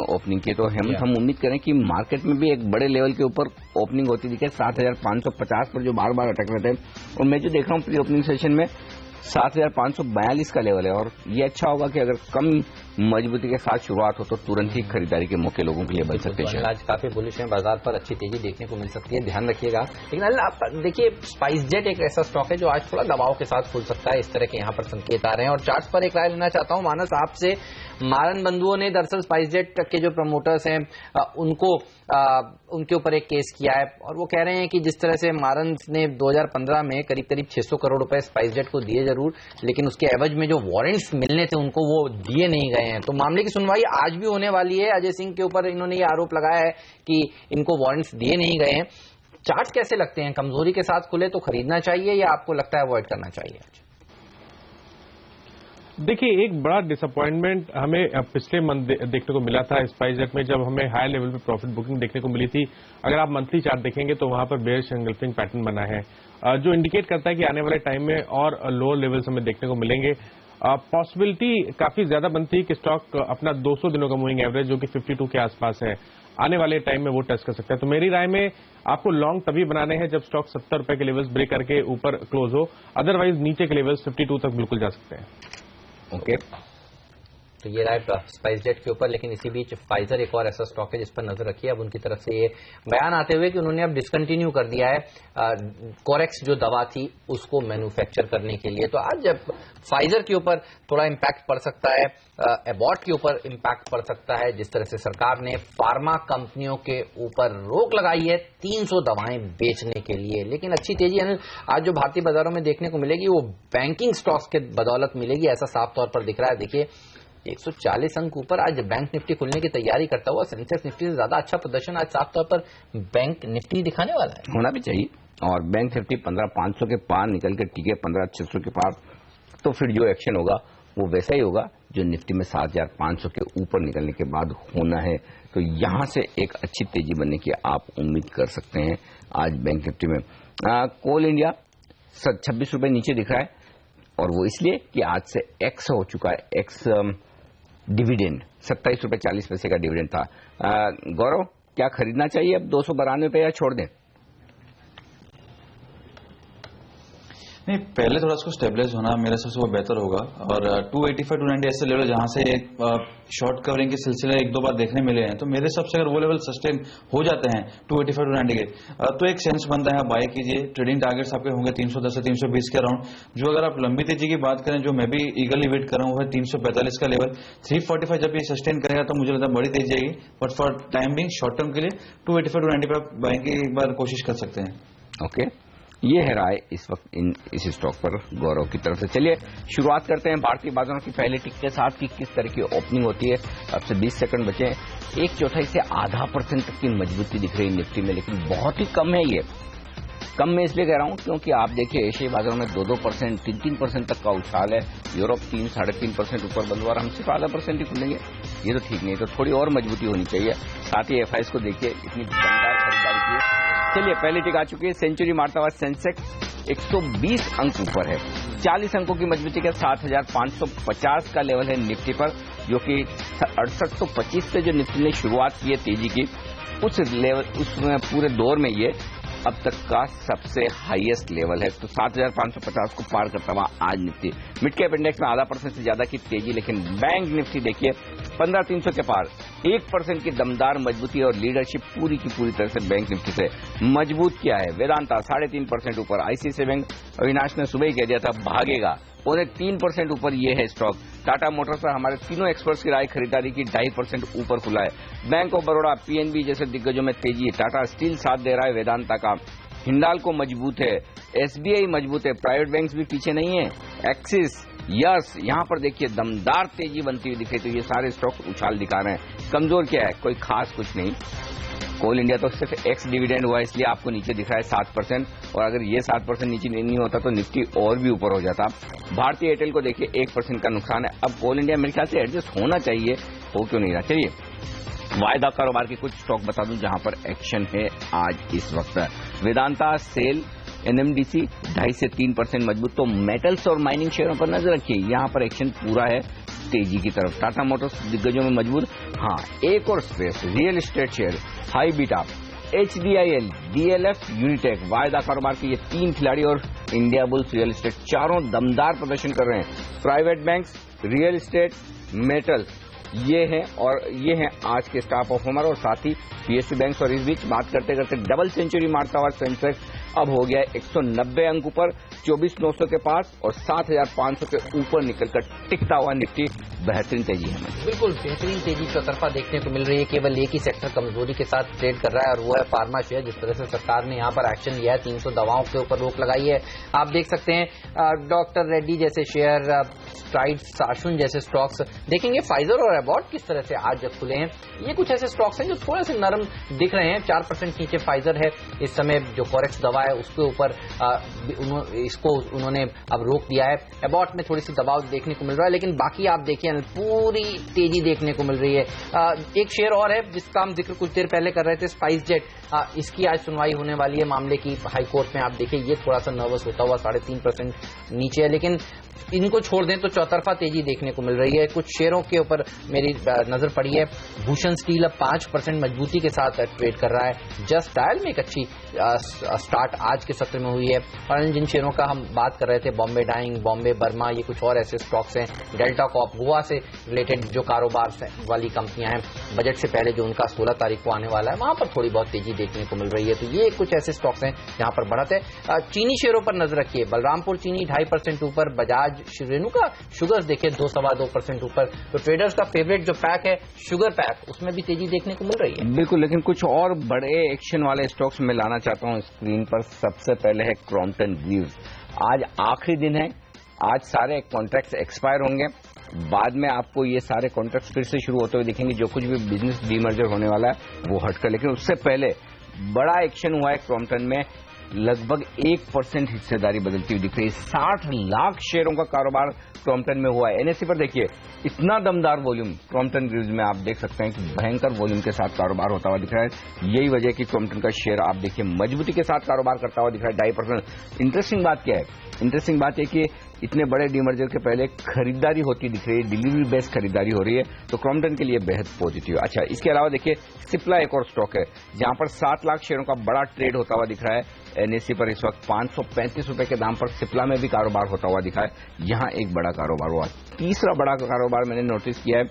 ओपनिंग की। तो हम उम्मीद करें कि मार्केट में भी एक बड़े लेवल के ऊपर ओपनिंग होती दिखे। 7550 पर जो बार बार अटक रहे थे, और मैं जो देख रहा हूँ प्री ओपनिंग सेशन में 7542 का लेवल है। और ये अच्छा होगा कि अगर कम मजबूती के साथ शुरुआत हो तो तुरंत ही खरीदारी के मौके लोगों के लिए बन सकते हैं। आज काफी बुलिश है, बाजार पर अच्छी तेजी देखने को मिल सकती है, ध्यान रखिएगा। लेकिन अनिल आप देखिए, स्पाइस जेट एक ऐसा स्टॉक है जो आज थोड़ा दबाव के साथ खुल सकता है, इस तरह के यहाँ पर संकेत आ रहे हैं। और चार्ट्स पर एक राय लेना चाहता हूँ मानस आपसे। मारन बंधुओं ने दरअसल स्पाइस जेट के जो प्रमोटर्स हैं उनके ऊपर एक केस किया है और वो कह रहे हैं कि जिस तरह से मारन ने 2015 में करीब 600 करोड़ रुपए स्पाइस जेट को दिए जरूर, लेकिन उसके एवज में जो वारंट्स मिलने थे उनको वो दिए नहीं गए हैं। तो मामले की सुनवाई आज भी होने वाली है। अजय सिंह के ऊपर इन्होंने ये आरोप लगाया है कि इनको वारंट्स दिए नहीं गए हैं। चार्ट कैसे लगते हैं, कमजोरी के साथ खुले तो खरीदना चाहिए या आपको लगता है अवॉइड करना चाहिए? देखिए, एक बड़ा डिसअपॉइंटमेंट हमें पिछले मंथ देखने को मिला था स्पाइस जेट में, जब हमें हाई लेवल पे प्रॉफिट बुकिंग देखने को मिली थी। अगर आप मंथली चार्ट देखेंगे तो वहां पर बेयरिश एंगल्फिंग पैटर्न बना है, जो इंडिकेट करता है कि आने वाले टाइम में और लोअर लेवल्स हमें देखने को मिलेंगे। पॉसिबिलिटी काफी ज्यादा बनती है कि स्टॉक अपना 200 दिनों का मूविंग एवरेज जो कि 52 के आसपास है, आने वाले टाइम में वो टेस्ट कर सकता है। तो मेरी राय में आपको लॉन्ग तभी बनाने हैं जब स्टॉक 70 रुपए के लेवल्स ब्रेक करके ऊपर क्लोज हो, अदरवाइज नीचे के लेवल्स 52 तक बिल्कुल जा सकते हैं। ओके, तो ये राय स्पाइस जेट के ऊपर। लेकिन इसी बीच फाइजर एक और ऐसा स्टॉक है जिस पर नजर रखिए। अब उनकी तरफ से ये बयान आते हुए कि उन्होंने अब डिसकंटिन्यू कर दिया है कोरेक्स जो दवा थी उसको मैन्युफैक्चर करने के लिए। तो आज जब फाइजर के ऊपर थोड़ा इम्पैक्ट पड़ सकता है, एबॉट के ऊपर इम्पैक्ट पड़ सकता है, जिस तरह से सरकार ने फार्मा कंपनियों के ऊपर रोक लगाई है 300 दवाएं बेचने के लिए। लेकिन अच्छी तेजी आज जो भारतीय बाजारों में देखने को मिलेगी वो बैंकिंग स्टॉक्स के बदौलत मिलेगी, ऐसा साफ तौर पर दिख रहा है। देखिए 140 अंक ऊपर आज बैंक निफ्टी खुलने की तैयारी करता हुआ सेंसेक्स निफ्टी से ज्यादा अच्छा प्रदर्शन आज साफ तौर पर बैंक निफ्टी दिखाने वाला है, होना भी चाहिए। और बैंक निफ्टी 15,500 के पार निकल के टिके 15,600 के पार, तो फिर जो एक्शन होगा वो वैसा ही होगा जो निफ्टी में 7,500 के ऊपर निकलने के बाद होना है। तो यहां से एक अच्छी तेजी बनने की आप उम्मीद कर सकते हैं आज बैंक निफ्टी में। कोल इंडिया 26 रुपए नीचे दिख रहा है और वो इसलिए कि आज से एक्स हो चुका है, एक्स डिविडेंड 27 रुपए 40 पैसे का डिविडेंड था। गौरव, क्या खरीदना चाहिए अब 292 पे या छोड़ दें? नहीं, पहले थोड़ा उसको स्टेबलाइज होना मेरे हिसाब से वो बेहतर होगा। और 285-290 ऐसे लेवल जहां से शॉर्ट कवरिंग के सिलसिले एक दो बार देखने मिले हैं, तो मेरे हिसाब से अगर वो लेवल सस्टेन हो जाते हैं 285-290 के, तो एक सेंस बनता है बाय कीजिए। ट्रेडिंग टारगेट्स आपके होंगे 310 से 320 के अराउंड। जो अगर आप लंबी तेजी की बात करें, जो मैं भी ईगरली वेट कर रहा हूँ, वो है 345 का लेवल। 345 जब ये सस्टेन करेगा तो मुझे लगता है बड़ी तेजी आएगी, but for time being short term के लिए 285-290 पर आप बाय की एक बार कोशिश कर सकते हैं। ओके, ये है राय इस वक्त इस स्टॉक पर गौरव की तरफ से। चलिए शुरुआत करते हैं भारतीय बाजारों की पहले टिक के साथ कि किस तरह की ओपनिंग होती है। अब से 20 सेकंड बचे हैं। 1/4 से आधा % तक की मजबूती दिख रही है निफ्टी में, लेकिन बहुत ही कम है। ये कम मैं इसलिए कह रहा हूं क्योंकि आप देखिए एशियाई बाजारों में 2-2%, 3-3% तक का उछाल है। यूरोप 3-3.5% ऊपर बंद हुआ, हमसे 0.5% ही खुलेंगे, ये तो ठीक नहीं। तो थोड़ी और मजबूती होनी चाहिए। साथ ही एफआईएस को देखिए, इतनी शानदार खरीदारी की है। चलिए पहली टिक आ चुकी है। सेंचुरी मारता हुआ सेंसेक्स 120 अंक ऊपर है, 40 अंकों की मजबूती के 7,550 का लेवल है निफ्टी पर, जो कि 6825 से जो निफ्टी ने शुरुआत की है तेजी की, उस लेवल उस पूरे दौर में ये अब तक का सबसे हाईएस्ट लेवल है। तो 7,550 को पार करता हुआ आज निफ्टी। मिड कैप इंडेक्स में 0.5% से ज्यादा की तेजी, लेकिन बैंक निफ्टी देखिए 15,300 के पार 1% की दमदार मजबूती और लीडरशिप पूरी की पूरी तरह से बैंक निफ्टी से मजबूत किया है। वेदांता 3.5% ऊपर, आईसीआईसीआई बैंक अविनाश ने सुबह ही कह दिया था भागेगा, 3% ऊपर ये है स्टॉक। टाटा मोटर्स पर हमारे तीनों एक्सपर्ट्स की राय खरीदारी की 2.5% ऊपर खुला है। बैंक ऑफ बड़ौदा, पीएनबी जैसे दिग्गजों में तेजी है। टाटा स्टील साथ दे रहा है वेदांता का। हिंडाल्को मजबूत है, एसबीआई मजबूत है, प्राइवेट बैंक्स भी पीछे नहीं है। एक्सिस, यस, यहां पर देखिए दमदार तेजी बनती हुई दिखे। तो ये सारे स्टॉक्स उछाल दिखा रहे हैं। कमजोर क्या है, कोई खास कुछ नहीं। कोल इंडिया तो सिर्फ एक्स डिविडेंड हुआ इसलिए आपको नीचे दिख रहा है 7%, और अगर ये 7% नीचे नहीं होता तो निफ्टी और भी ऊपर हो जाता। भारतीय एयरटेल को देखिए 1% का नुकसान है। अब कोल इंडिया मेरे ख्याल से एडजस्ट होना चाहिए, हो क्यों नहीं रहा। चलिए वायदा कारोबार के कुछ स्टॉक बता दूं जहां पर एक्शन है आज इस वक्त। वेदांता, सेल, एनएमडीसी 2.5 से 3% मजबूत। तो मेटल्स और माइनिंग शेयरों पर नजर रखिए, यहां पर एक्शन पूरा है तेजी की तरफ। टाटा मोटर्स दिग्गजों में मजबूत। हाँ, एक और space, real estate share, high beta, HDIL, DLF, Unitech, वायदा कारोबार के ये 3 खिलाड़ी और इंडिया बुल्स रियल एस्टेट चारों दमदार प्रदर्शन कर रहे हैं। Private banks, real estate, metals ये है और ये है आज के स्टार परफॉर्मर। और साथ ही पीएसयू बैंक और इस बीच बात करते करते डबल सेंचुरी मारता हुआ सेंसेक्स अब हो गया 190 अंक ऊपर 24,900 के पास और 7,500 के ऊपर निकलकर टिकता हुआ निफ्टी बेहतरीन तेजी है। बिल्कुल बेहतरीन तेजी चौतरफा देखने को मिल रही है। केवल एक ही सेक्टर कमजोरी के साथ ट्रेड कर रहा है और वो है फार्मा शेयर। जिस तरह से सरकार ने यहाँ पर एक्शन लिया है, 300 दवाओं के ऊपर रोक लगाई है। आप देख सकते हैं डॉक्टर रेड्डी जैसे शेयर, स्ट्राइड, साशुन जैसे स्टॉक्स देखेंगे। फाइजर और एबॉट किस तरह से आज जब खुले हैं, ये कुछ ऐसे स्टॉक्स हैं जो थोड़े से नरम दिख रहे हैं। 4% नीचे फाइजर है इस समय, जो फॉरेक्स दवा है उसके ऊपर इसको उन्होंने अब रोक दिया है। एबॉट में थोड़ी सी दबाव देखने को मिल रहा है, लेकिन बाकी आप देखिए पूरी तेजी देखने को मिल रही है। एक शेयर और है जिसका हम जिक्र कुछ देर पहले कर रहे थे, स्पाइस जेट। इसकी आज सुनवाई होने वाली है मामले की हाई कोर्ट में। आप देखिए ये थोड़ा सा नर्वस होता हुआ 3.5% नीचे है, लेकिन इनको छोड़ दें तो चौतरफा तेजी देखने को मिल रही है। कुछ शेयरों के ऊपर मेरी नजर पड़ी है। भूषण स्टील अब 5% मजबूती के साथ ट्रेड कर रहा है। जस्ट डायल में एक अच्छी स्टार्ट आज के सत्र में हुई है। और जिन शेयरों का हम बात कर रहे थे, बॉम्बे डाइंग, बॉम्बे बर्मा, ये कुछ और ऐसे स्टॉक्स हैं। डेल्टा कॉप, गोवा से रिलेटेड जो कारोबार वाली कंपनियां हैं, बजट से पहले जो उनका 16 तारीख को आने वाला है, वहां पर थोड़ी बहुत तेजी देखने को मिल रही है। तो ये कुछ ऐसे स्टॉक्स हैं जहां पर बढ़त है। चीनी शेयरों पर नजर रखिए। बलरामपुर चीनी 2.5% ऊपर, बजाज रेणुका शुगर्स देखिए 2-2.25% ऊपर। तो ट्रेडर्स का फेवरेट जो पैक है शुगर पैक, उसमें भी तेजी देखने को मिल रही है। बिल्कुल, लेकिन कुछ और बड़े एक्शन वाले स्टॉक्स में लाना चाहता हूं स्क्रीन पर। सबसे पहले है क्रॉम्पटन ग्रीव्स। आज आखिरी दिन है, आज सारे कॉन्ट्रैक्ट्स एक्सपायर होंगे। बाद में आपको ये सारे कॉन्ट्रैक्ट्स फिर से शुरू होते हुए दिखेंगे। जो कुछ भी बिजनेस डीमर्जर होने वाला है वो हटकर, लेकिन उससे पहले बड़ा एक्शन हुआ है क्रॉम्पटन में। लगभग 1% हिस्सेदारी बदलती हुई दिख रही है। 60 लाख शेयरों का कारोबार क्रॉम्पटन में हुआ है। एनएसई पर देखिए इतना दमदार वॉल्यूम क्रॉम्पटन ग्रीव्स में आप देख सकते हैं कि भयंकर वॉल्यूम के साथ कारोबार होता हुआ दिख रहा है। यही वजह कि क्रॉम्पटन का शेयर आप देखिए मजबूती के साथ कारोबार करता हुआ दिख रहा है, 2.5%। इंटरेस्टिंग बात क्या है? इंटरेस्टिंग बात है कि इतने बड़े डीमर्जर के पहले खरीदारी होती दिख रही है, डिलीवरी बेस्ड खरीदारी हो रही है, तो क्रॉम्पटन के लिए बेहद पॉजिटिव। अच्छा, इसके अलावा देखिए सिप्ला एक और स्टॉक है जहां पर 7 लाख शेयरों का बड़ा ट्रेड होता हुआ दिख रहा है। एनएसई पर इस वक्त 535 रुपए के दाम पर सिप्ला में भी कारोबार होता हुआ दिखा है। यहां एक बड़ा कारोबार हुआ। तीसरा बड़ा कारोबार मैंने नोटिस किया है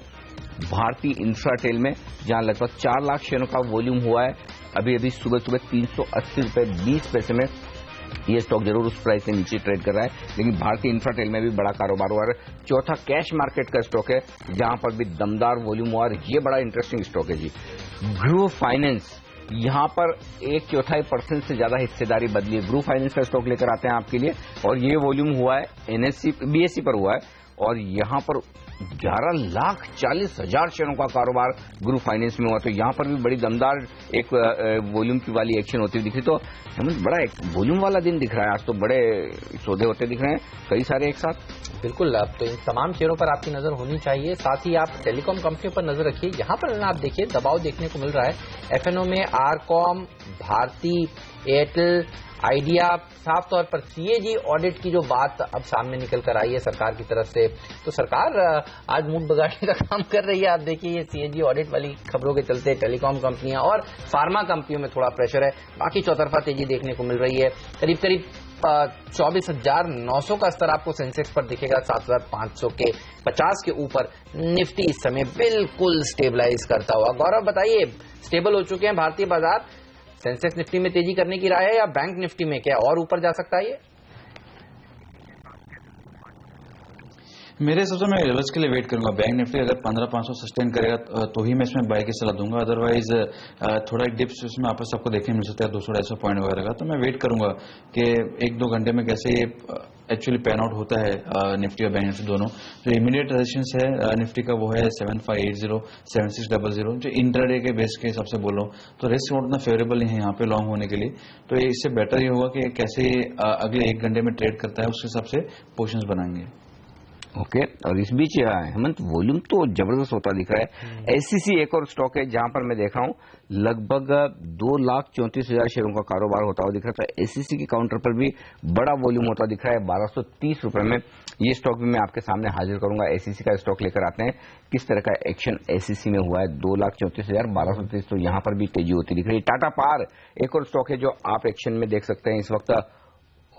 भारतीय इंफ्राटेल में, जहां लगभग 4 लाख शेयरों का वॉल्यूम हुआ है। अभी अभी सुबह 380 रुपए 20 पैसे में ये स्टॉक जरूर उस प्राइस से नीचे ट्रेड कर रहा है, लेकिन भारतीय इंफ्राटेल में भी बड़ा कारोबार हुआ है। चौथा कैश मार्केट का स्टॉक है जहां पर भी दमदार वॉल्यूम हुआ और ये बड़ा इंटरेस्टिंग स्टॉक है जी, ग्रू फाइनेंस। यहां पर 1/4% से ज्यादा हिस्सेदारी बदली है। ग्रू फाइनेंस का स्टॉक लेकर आते हैं आपके लिए, और ये वॉल्यूम हुआ है बीएसई पर हुआ है, और यहां पर 11,40,000 शेयरों का कारोबार ग्रुप फाइनेंस में हुआ। तो यहां पर भी बड़ी दमदार एक वॉल्यूम की वाली एक्शन होती हुई दिख रही। तो हमें बड़ा एक वॉल्यूम वाला दिन दिख रहा है आज, तो बड़े सौदे होते दिख रहे हैं कई सारे एक साथ। बिल्कुल, अब तो इन तमाम शेयरों पर आपकी नजर होनी चाहिए। साथ ही आप टेलीकॉम कंपनियों पर नजर रखिए। यहां पर आप देखिए दबाव देखने को मिल रहा है। एफएनओ में आरकॉम, भारती एयरटेल, आइडिया। साफ तौर पर सीएजी ऑडिट की जो बात अब सामने निकल कर आई है सरकार की तरफ से, तो सरकार आज मूड बिगाड़ने का काम कर रही है। आप देखिए ये सीएजी ऑडिट वाली खबरों के चलते टेलीकॉम कंपनियां और फार्मा कंपनियों में थोड़ा प्रेशर है। बाकी चौतरफा तेजी देखने को मिल रही है। करीब 24,900 का स्तर आपको सेंसेक्स पर दिखेगा, 7,500 के 50 के ऊपर। निफ्टी इस समय बिल्कुल स्टेबलाइज करता हुआ। गौरव बताइए, स्टेबल हो चुके हैं भारतीय बाजार, सेंसेक्स निफ्टी में तेजी करने की राय है या बैंक निफ्टी में क्या और ऊपर जा सकता है ये? मेरे हिसाब से मैं रिवर्स के लिए वेट करूंगा। बैंक निफ्टी अगर 15,500 सस्टेन करेगा तो ही मैं इसमें बाय की सलाह दूंगा। अदरवाइज थोड़ा एक डिप्स इसमें आपस सबको देखने मिल सकता है 200-250 पॉइंट वगैरह का। तो मैं वेट करूंगा कि 1-2 घंटे में कैसे ये एक्चुअली पैन आउट होता है निफ्टी और बैंक निफ्टी दोनों। जो इमीडिएट रेजिस्टेंस है निफ्टी का वो है 7580, 7600। जो इंट्राडे के बेस के हिसाब से बोल रहा हूँ तो रिस्क उतना फेवरेबल नहीं है यहाँ पे लॉन्ग होने के लिए। तो इससे बेटर ये होगा कि कैसे अगले 1 घंटे में ट्रेड करता है उस हिसाब से पोजिशंस बनाएंगे। ओके, और इस बीच हेमंत वॉल्यूम तो जबरदस्त होता दिख रहा है। एससीसी एक और स्टॉक है जहां पर मैं देख रहा हूं लगभग 2,34,000 शेयरों का कारोबार होता हुआ दिख रहा था। एससीसी के काउंटर पर भी बड़ा वॉल्यूम होता दिख रहा है 1,230 रुपए में। ये स्टॉक भी मैं आपके सामने हाजिर करूंगा। एससीसी का स्टॉक लेकर आते हैं, किस तरह का एक्शन एससीसी में हुआ है। 2,34,000, 1,230, तो यहां पर भी तेजी होती दिख रही है। टाटा पावर एक और स्टॉक है जो आप एक्शन में देख सकते हैं इस वक्त।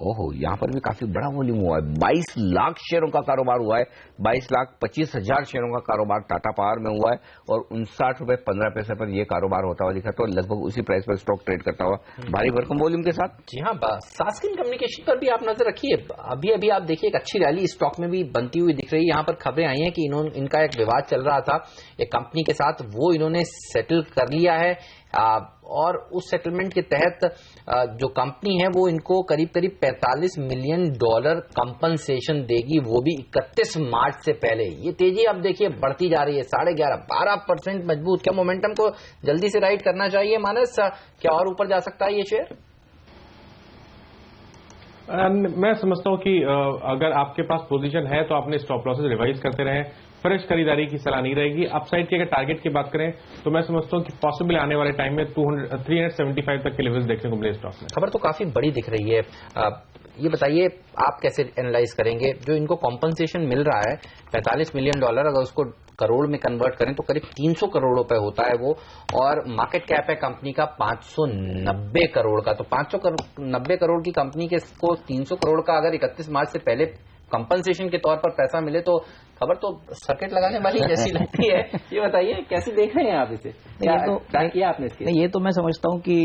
ओहो, यहाँ पर भी काफी बड़ा वॉल्यूम हुआ है। 22 लाख शेयरों का कारोबार हुआ है। 22,25,000 शेयरों का कारोबार टाटा पावर में हुआ है और 59.15 पर यह कारोबार होता हुआ दिखा, तो लगभग उसी प्राइस पर स्टॉक ट्रेड करता हुआ भारी भरकम वॉल्यूम के साथ। जी हाँ, सास्किन कम्युनिकेशन पर भी आप नजर रखिए। अभी आप देखिए एक अच्छी रैली स्टॉक में भी बनती हुई दिख रही है। यहाँ पर खबरें आई हैं कि इनका एक विवाद चल रहा था एक कंपनी के साथ, वो इन्होंने सेटल कर लिया है और उस सेटलमेंट के तहत जो कंपनी है वो इनको करीब 45 मिलियन डॉलर कंपनसेशन देगी, वो भी 31 मार्च से पहले। ये तेजी अब देखिए बढ़ती जा रही है, 11.5 12% मजबूत। क्या मोमेंटम को जल्दी से राइड करना चाहिए मानस? क्या और ऊपर जा सकता है ये शेयर? मैं समझता हूं कि अगर आपके पास पोजीशन है तो आपने स्टॉप लॉसेस रिवाइज करते रहें, फ्रेश खरीदारी की सलाह नहीं रहेगी। अपसाइड की अगर टारगेट की बात करें तो मैं समझता हूं कि पॉसिबल आने वाले टाइम में 375 तक के लेवल्स देखने को मिले स्टॉक में। खबर तो काफी बड़ी दिख रही है। ये बताइए आप कैसे एनालाइज करेंगे जो इनको कॉम्पनसेशन मिल रहा है 45 मिलियन डॉलर, अगर उसको करोड़ में कन्वर्ट करें तो करीब 300 करोड़ रुपए होता है वो, और मार्केट कैप है कंपनी का 590 करोड़ का। तो 590 करोड़ की कंपनी के को 300 करोड़ का अगर 31 मार्च से पहले कंपनसेशन के तौर पर पैसा मिले तो खबर तो सर्किट लगाने वाली जैसी लगती है। ये बताइए कैसे देख रहे हैं आप इसे? क्या किया आपने इसके? नहीं, ये तो मैं समझता हूँ कि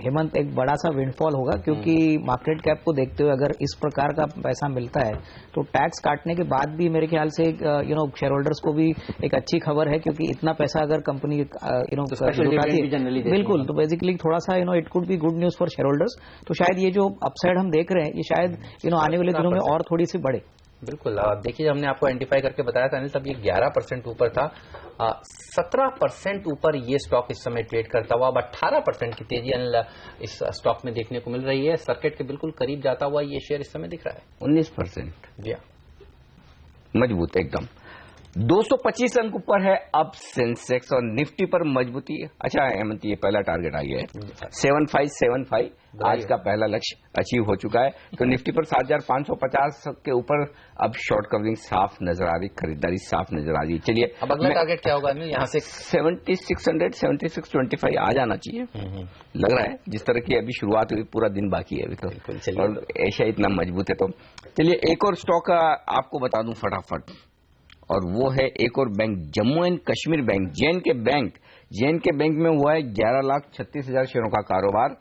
हेमंत एक बड़ा सा विंडफॉल होगा, क्योंकि मार्केट कैप को देखते हुए अगर इस प्रकार का पैसा मिलता है तो टैक्स काटने के बाद भी मेरे ख्याल से शेयर होल्डर्स को भी एक अच्छी खबर है, क्योंकि इतना पैसा अगर कंपनी उठाती है बिल्कुल, तो बेसिकली थोड़ा सा it could be good news for share holders. तो शायद ये जो अपसाइड हम देख रहे हैं ये शायद आने वाले दिनों में और थोड़ी सी बढ़े। बिल्कुल, देखिए हमने आपको आइडेंटिफाई करके बताया था अनिल, तब ये 11% ऊपर था। 17% ऊपर ये स्टॉक इस समय ट्रेड करता हुआ। अब 18% की तेजी अनिल इस स्टॉक में देखने को मिल रही है। सर्किट के बिल्कुल करीब जाता हुआ ये शेयर इस समय दिख रहा है। 19%। जी मजबूत एकदम। 225 अंक ऊपर है अब सेंसेक्स और निफ्टी पर मजबूती है। अच्छा हेमंत, ये पहला टारगेट आई है 7575, आज का पहला लक्ष्य अचीव हो चुका है। तो निफ्टी पर 7550 के ऊपर अब शॉर्ट कवरिंग साफ नजर आ रही, खरीदारी साफ नजर आ रही। चलिए अब अगला टारगेट क्या होगा यहाँ से? 7600 7625 आ जाना चाहिए लग रहा है। जिस तरह की अभी शुरुआत हुई, पूरा दिन बाकी है अभी तो, और एशिया इतना मजबूत है। तो चलिए एक और स्टॉक आपको बता दूं फटाफट, और वो है एक और bank, Jammu and Kashmir bank, JNK bank. JNK bank में हुआ है 11,36,000 शेयरों का कारोबार,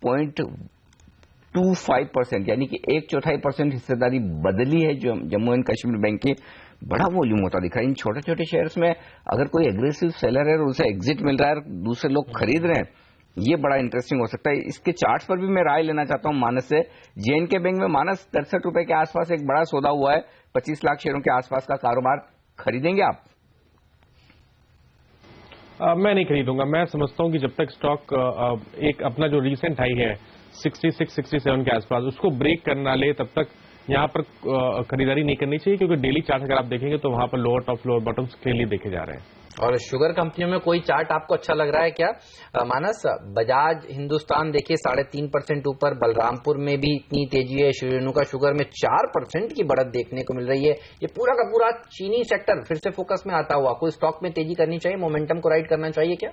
0.25% यानी कि 1/4% हिस्सेदारी बदली है जो जम्मू एंड कश्मीर बैंक की। बड़ा वॉल्यूम होता दिखा है इन छोटे छोटे शेयर्स में। अगर कोई एग्रेसिव सेलर है और उसे एग्जिट मिल रहा है, दूसरे लोग खरीद रहे हैं, ये बड़ा इंटरेस्टिंग हो सकता है। इसके चार्ट्स पर भी मैं राय लेना चाहता हूं मानस से। जेएनके बैंक में मानस 63 रुपए के आसपास एक बड़ा सौदा हुआ है, 25 लाख शेयरों के आसपास का कारोबार। खरीदेंगे आप? मैं नहीं खरीदूंगा। मैं समझता हूं कि जब तक स्टॉक एक अपना जो रीसेंट हाई है 66-67 के आसपास उसको ब्रेक करना ले, तब तक यहां पर खरीदारी नहीं करनी चाहिए, क्योंकि डेली चार्ट अगर आप देखेंगे तो वहां पर lower top lower bottoms clearly देखे जा रहे हैं। और शुगर कंपनियों में कोई चार्ट आपको अच्छा लग रहा है क्या मानस? बजाज हिंदुस्तान देखिए 3.5% ऊपर, बलरामपुर में भी इतनी तेजी है, रेणुका शुगर में 4% की बढ़त देखने को मिल रही है। ये पूरा का पूरा चीनी सेक्टर फिर से फोकस में आता हुआ। कोई स्टॉक में तेजी करनी चाहिए, मोमेंटम को राइड करना चाहिए क्या?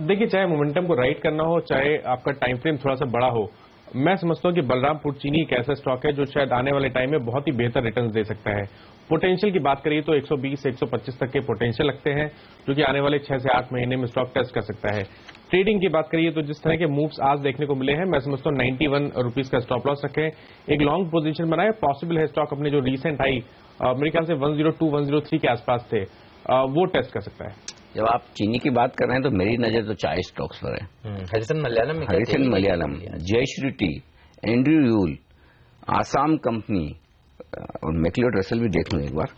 देखिए, चाहे मोमेंटम को राइड करना हो, चाहे आपका टाइम फ्रेम थोड़ा सा बड़ा हो, मैं समझता हूं कि बलरामपुर चीनी एक ऐसा स्टॉक है जो शायद आने वाले टाइम में बहुत ही बेहतर रिटर्न्स दे सकता है। पोटेंशियल की बात करिए तो 120 से 125 तक के पोटेंशियल लगते हैं, जो कि आने वाले 6 से 8 महीने में स्टॉक टेस्ट कर सकता है। ट्रेडिंग की बात करिए तो जिस तरह के मूव्स आज देखने को मिले हैं, मैं समझता हूं 91 रुपीज का स्टॉप लॉस रखें, एक लॉन्ग पोजीशन बनाए। पॉसिबल है स्टॉक अपने जो रिसेंट हाई मेरे ख्याल से 102 103 के आसपास थे, वो टेस्ट कर सकता है। जब आप चीनी की बात कर रहे हैं तो मेरी नजर तो चाय स्टॉक्स पर है। Harrison Malayalam, Jayshree tea, Andrew Yule, Assam company और मैक्लियोड रसल भी देख लूं एक बार।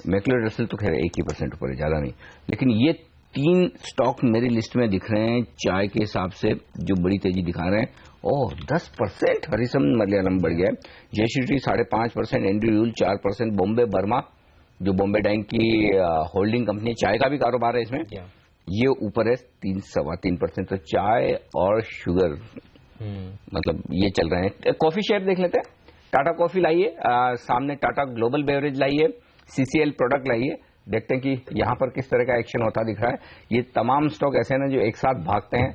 मैक्लियोड रसल तो खैर 1% ऊपर है, ज्यादा नहीं, लेकिन ये 3 स्टॉक मेरी लिस्ट में दिख रहे हैं चाय के हिसाब से जो बड़ी तेजी दिखा रहे हैं। ओह 10% हरिसन मलयालम बढ़ गया है। Jayshree tea 5.5%, Andrew Yule 4%, Bombay Burmah जो बॉम्बे डाइंग की होल्डिंग कंपनी, चाय का भी कारोबार है इसमें, ये ऊपर है 3-3.25%। तो चाय और शुगर मतलब ये चल रहे हैं। कॉफी शेयर देख लेते हैं। टाटा कॉफी लाइए, सामने टाटा ग्लोबल बेवरेज लाइए, सीसीएल प्रोडक्ट लाइए, देखते हैं कि यहां पर किस तरह का एक्शन होता दिख रहा है। ये तमाम स्टॉक ऐसे हैं जो एक साथ भागते हैं।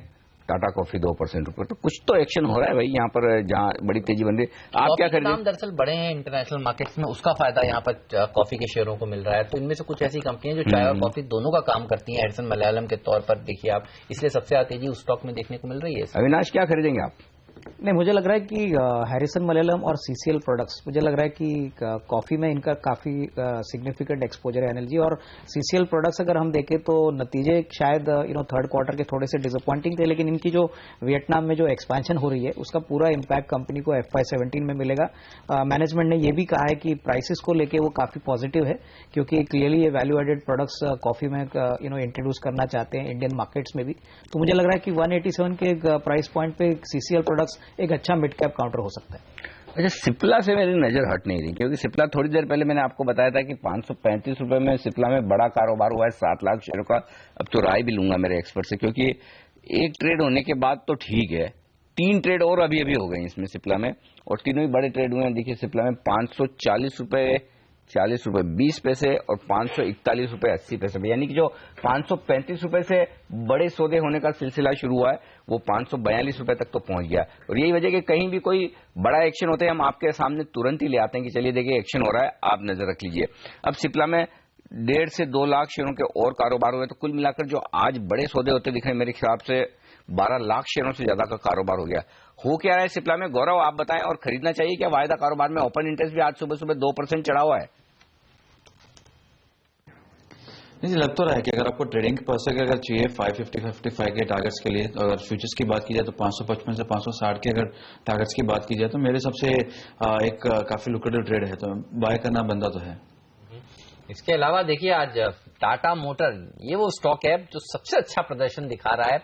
टाटा कॉफी 2% ऊपर। तो कुछ तो एक्शन हो रहा है भाई यहाँ पर, जहाँ बड़ी तेजी बन रही है। आप क्या कॉफी के खरीदें? दाम दरअसल बढ़े हैं इंटरनेशनल मार्केट्स में, उसका फायदा यहाँ पर कॉफी के शेयरों को मिल रहा है। तो इनमें से कुछ ऐसी कंपनियां जो चाय और कॉफी दोनों का काम करती हैं, एडिसन मलयालम के तौर पर देखिए आप, इसलिए सबसे ज्यादा तेजी उस स्टॉक में देखने को मिल रही है। अविनाश क्या खरीदेंगे आप? नहीं, मुझे लग रहा है कि हैरिसन मलयालम और सीसीएल प्रोडक्ट्स, मुझे लग रहा है कि कॉफी में इनका काफी सिग्निफिकेंट एक्सपोजर है एनएलजी। और सीसीएल प्रोडक्ट्स अगर हम देखें तो नतीजे शायद थर्ड क्वार्टर के थोड़े से डिसअपॉइंटिंग थे, लेकिन इनकी जो वियतनाम में जो एक्सपेंशन हो रही है उसका पूरा इम्पैक्ट कंपनी को FY17 में मिलेगा। मैनेजमेंट ने यह भी कहा है कि प्राइसेस को लेके वो काफी पॉजिटिव है, क्योंकि क्लियरली ये वैल्यू एडेड प्रोडक्ट्स कॉफी में इंट्रोड्यूस करना चाहते हैं इंडियन मार्केट्स में भी। तो मुझे लग रहा है कि 187 के प्राइस पॉइंट पे सीसीएल प्रोडक्ट्स एक अच्छा मिड कैप काउंटर हो सकता है। अच्छा, सिप्ला से मेरी नजर हट नहीं रही, क्योंकि सिप्ला थोड़ी देर पहले मैंने आपको बताया था कि 535 रुपए में सिप्ला में बड़ा कारोबार हुआ है 7 लाख शेयरों का। अब तो राय भी लूंगा मेरे एक्सपर्ट से, क्योंकि एक ट्रेड होने के बाद तो ठीक है, 3 ट्रेड और अभी अभी हो गए इसमें सिप्ला में, और तीनों ही बड़े ट्रेड हुए हैं। देखिए सिप्ला में 540 रुपए 40 रुपए 20 पैसे और 541 रुपए 80 पैसे, यानी कि जो 535 रुपए से बड़े सौदे होने का सिलसिला शुरू हुआ है वो 542 रुपए तक तो पहुंच गया। और यही वजह कि कहीं भी कोई बड़ा एक्शन होता है हम आपके सामने तुरंत ही ले आते हैं कि चलिए देखिए एक्शन हो रहा है, आप नजर रख लीजिए। अब सिप्ला में 1.5 से 2 लाख शेयरों के और कारोबार हुए, तो कुल मिलाकर जो आज बड़े सौदे होते दिख रहे हैं मेरे हिसाब से 12 लाख शेयरों से ज्यादा का कारोबार हो गया। हो क्या रहा है सिप्ला में, गौरव आप बताएं, और खरीदना चाहिए क्या वायदा कारोबार में? ओपन इंटरेस्ट भी आज सुबह सुबह 2% चढ़ा हुआ है। नहीं, लग तो रहा है कि अगर आपको ट्रेडिंग के पर्स अगर चाहिए 550-55 के टारगेट्स के लिए, अगर फ्यूचर्स की बात की जाए तो 555 से 560 के अगर टारगेट्स की बात की जाए तो मेरे सबसे एक काफी लुक्रेटिव ट्रेड है, तो बाय करना बनता तो है। इसके अलावा देखिए आज टाटा मोटर, ये वो स्टॉक है जो सबसे अच्छा प्रदर्शन दिखा रहा है,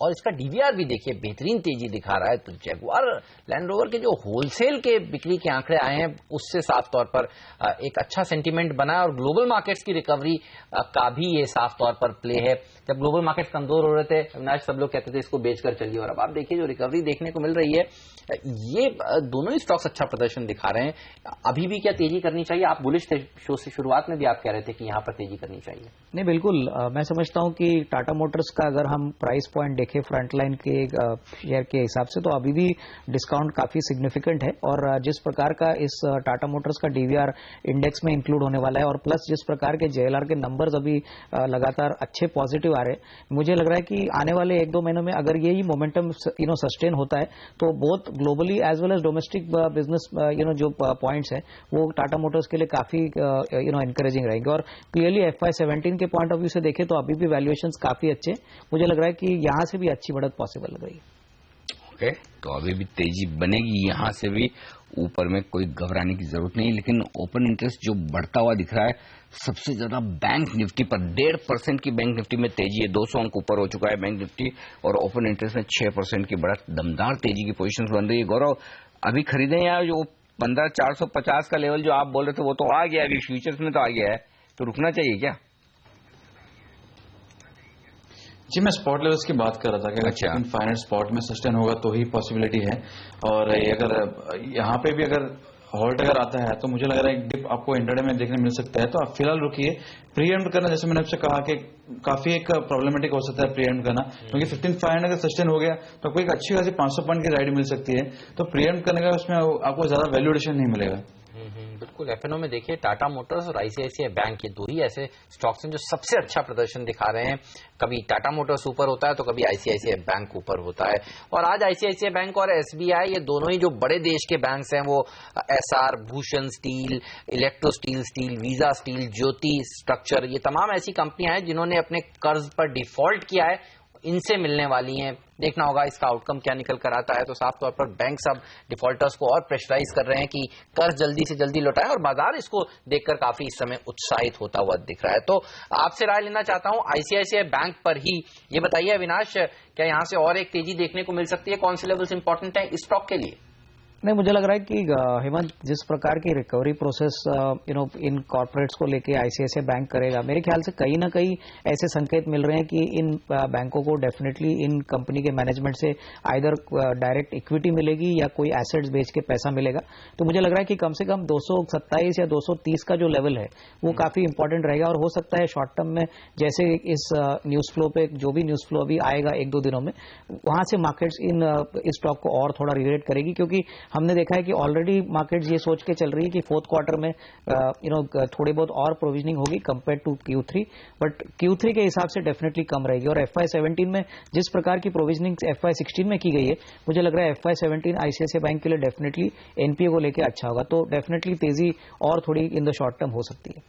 और इसका डीवीआर भी देखिए बेहतरीन तेजी दिखा रहा है। तो जैगुआर लैंड रोवर के जो होलसेल के बिक्री के आंकड़े आए हैं उससे साफ तौर पर एक अच्छा सेंटीमेंट बना है, और ग्लोबल मार्केट्स की रिकवरी का भी ये साफ तौर पर प्ले है। जब ग्लोबल मार्केट्स कमजोर हो रहे थे अविनाश, सब लोग कहते थे इसको बेचकर चलिए, और अब आप देखिए जो रिकवरी देखने को मिल रही है, ये दोनों ही स्टॉक्स अच्छा प्रदर्शन दिखा रहे हैं। अभी भी क्या तेजी करनी चाहिए? आप बुलिश थे शो से, शुरुआत में भी आप कह रहे थे कि यहाँ पर तेजी करनी चाहिए। नहीं, बिल्कुल, मैं समझता हूं कि टाटा मोटर्स का अगर हम प्राइस पॉइंट देखें फ्रंटलाइन के शेयर के हिसाब से तो अभी भी डिस्काउंट काफी सिग्निफिकेंट है, और जिस प्रकार का इस टाटा मोटर्स का डीवीआर इंडेक्स में इंक्लूड होने वाला है, और प्लस जिस प्रकार के जेएलआर के नंबर्स अभी लगातार अच्छे पॉजिटिव आ रहे हैं, मुझे लग रहा है कि आने वाले 1-2 महीनों में अगर यही मोमेंटम सस्टेन होता है तो both globally as well as domestic business जो पॉइंट्स है वो टाटा मोटर्स के लिए काफी एनकरेजिंग रहेंगे। और क्लियरली FY17 के पॉइंट ऑफ व्यू से देखें तो अभी भी वैल्यूएशंस काफी अच्छे, मुझे लग रहा है कि यहां से भी अच्छी बढ़त पॉसिबल लग रही है। ओके, तो अभी भी तेजी बनेगी, यहां से भी ऊपर में कोई घबराने की जरूरत नहीं। लेकिन ओपन इंटरेस्ट जो बढ़ता हुआ दिख रहा है सबसे ज्यादा बैंक निफ्टी पर, 1.5% की बैंक निफ्टी में तेजी है, 200 अंक ऊपर हो चुका है बैंक निफ्टी, और ओपन इंटरेस्ट में 6% की बढ़त, दमदार तेजी की पोजीशन बन रही है। गौरव अभी खरीदें या जो 15,450 का लेवल जो आप बोल रहे थे वो तो आ गया, अभी फ्यूचर्स में तो आ गया है, तो रुकना चाहिए क्या? जी, मैं स्पॉट लेवल्स की बात कर रहा था कि अगर अच्छा, 500 स्पॉट में सस्टेन होगा तो ही पॉसिबिलिटी है, और अगर यहाँ पे भी अगर हॉल्ट अगर आता है तो मुझे लग रहा है एक डिप आपको इंटरडे में देखने मिल सकता है। तो आप फिलहाल रुकिए, प्रीएम्प्ट करना जैसे मैंने आपसे कहा कि काफी एक प्रॉब्लमेटिक हो सकता है प्रीएम्प्ट करना, क्योंकि 15,500 अगर सस्टेन हो गया तो आपको एक अच्छी खासी 500 पॉइंट की राइड मिल सकती है। तो प्रीएम्प्ट करने का उसमें आपको ज्यादा वैल्यूएशन नहीं मिलेगा। बिल्कुल, एफएनओ में देखिए टाटा मोटर्स और आईसीआईसीआई बैंक, ये दो ही ऐसे स्टॉक्स हैं जो सबसे अच्छा प्रदर्शन दिखा रहे हैं। कभी टाटा मोटर्स ऊपर होता है तो कभी आईसीआईसीआई बैंक ऊपर होता है, और आज आईसीआईसीआई बैंक और एसबीआई, ये दोनों ही जो बड़े देश के बैंक्स हैं, वो Essar, Bhushan steel, electro steel, Visa steel, Jyoti structure, ये तमाम ऐसी कंपनियां हैं जिन्होंने अपने कर्ज पर डिफॉल्ट किया है, इनसे मिलने वाली हैं। देखना होगा इसका आउटकम क्या निकल कर आता है। तो साफ तौर पर बैंक सब डिफॉल्टर्स को और प्रेशराइज कर रहे हैं कि कर्ज जल्दी से जल्दी लौटाएं, और बाजार इसको देखकर काफी इस समय उत्साहित होता हुआ दिख रहा है। तो आपसे राय लेना चाहता हूं आईसीआईसीआई बैंक पर ही। ये बताइए अविनाश, क्या यहां से और एक तेजी देखने को मिल सकती है? कौन से लेवल्स इंपॉर्टेंट है इस स्टॉक के लिए? नहीं, मुझे लग रहा है कि हेमंत जिस प्रकार की रिकवरी प्रोसेस इन कॉर्पोरेट्स को लेके आईसीआईसीआई बैंक करेगा, मेरे ख्याल से कहीं ना कहीं ऐसे संकेत मिल रहे हैं कि इन बैंकों को डेफिनेटली इन कंपनी के मैनेजमेंट से आइदर डायरेक्ट इक्विटी मिलेगी या कोई एसेट्स बेच के पैसा मिलेगा। तो मुझे लग रहा है कि कम से कम 227 या 230 का जो लेवल है वो काफी इंपॉर्टेंट रहेगा, और हो सकता है शॉर्ट टर्म में जैसे इस न्यूज फ्लो पे जो भी न्यूज फ्लो अभी आएगा 1-2 दिनों में, वहां से मार्केट्स इस स्टॉक को और थोड़ा रिलेट करेगी, क्योंकि हमने देखा है कि ऑलरेडी मार्केट्स ये सोच के चल रही है कि फोर्थ क्वार्टर में थोड़ी बहुत और प्रोविजनिंग होगी compare to Q3, but Q3 के हिसाब से डेफिनेटली कम रहेगी। और FY17 में जिस प्रकार की प्रोविजनिंग FY16 में की गई है, मुझे लग रहा है FY17 आईसीआईसीआई बैंक के लिए डेफिनेटली एनपीए को लेकर अच्छा होगा। तो डेफिनेटली तेजी और थोड़ी इन द शॉर्ट टर्म हो सकती है।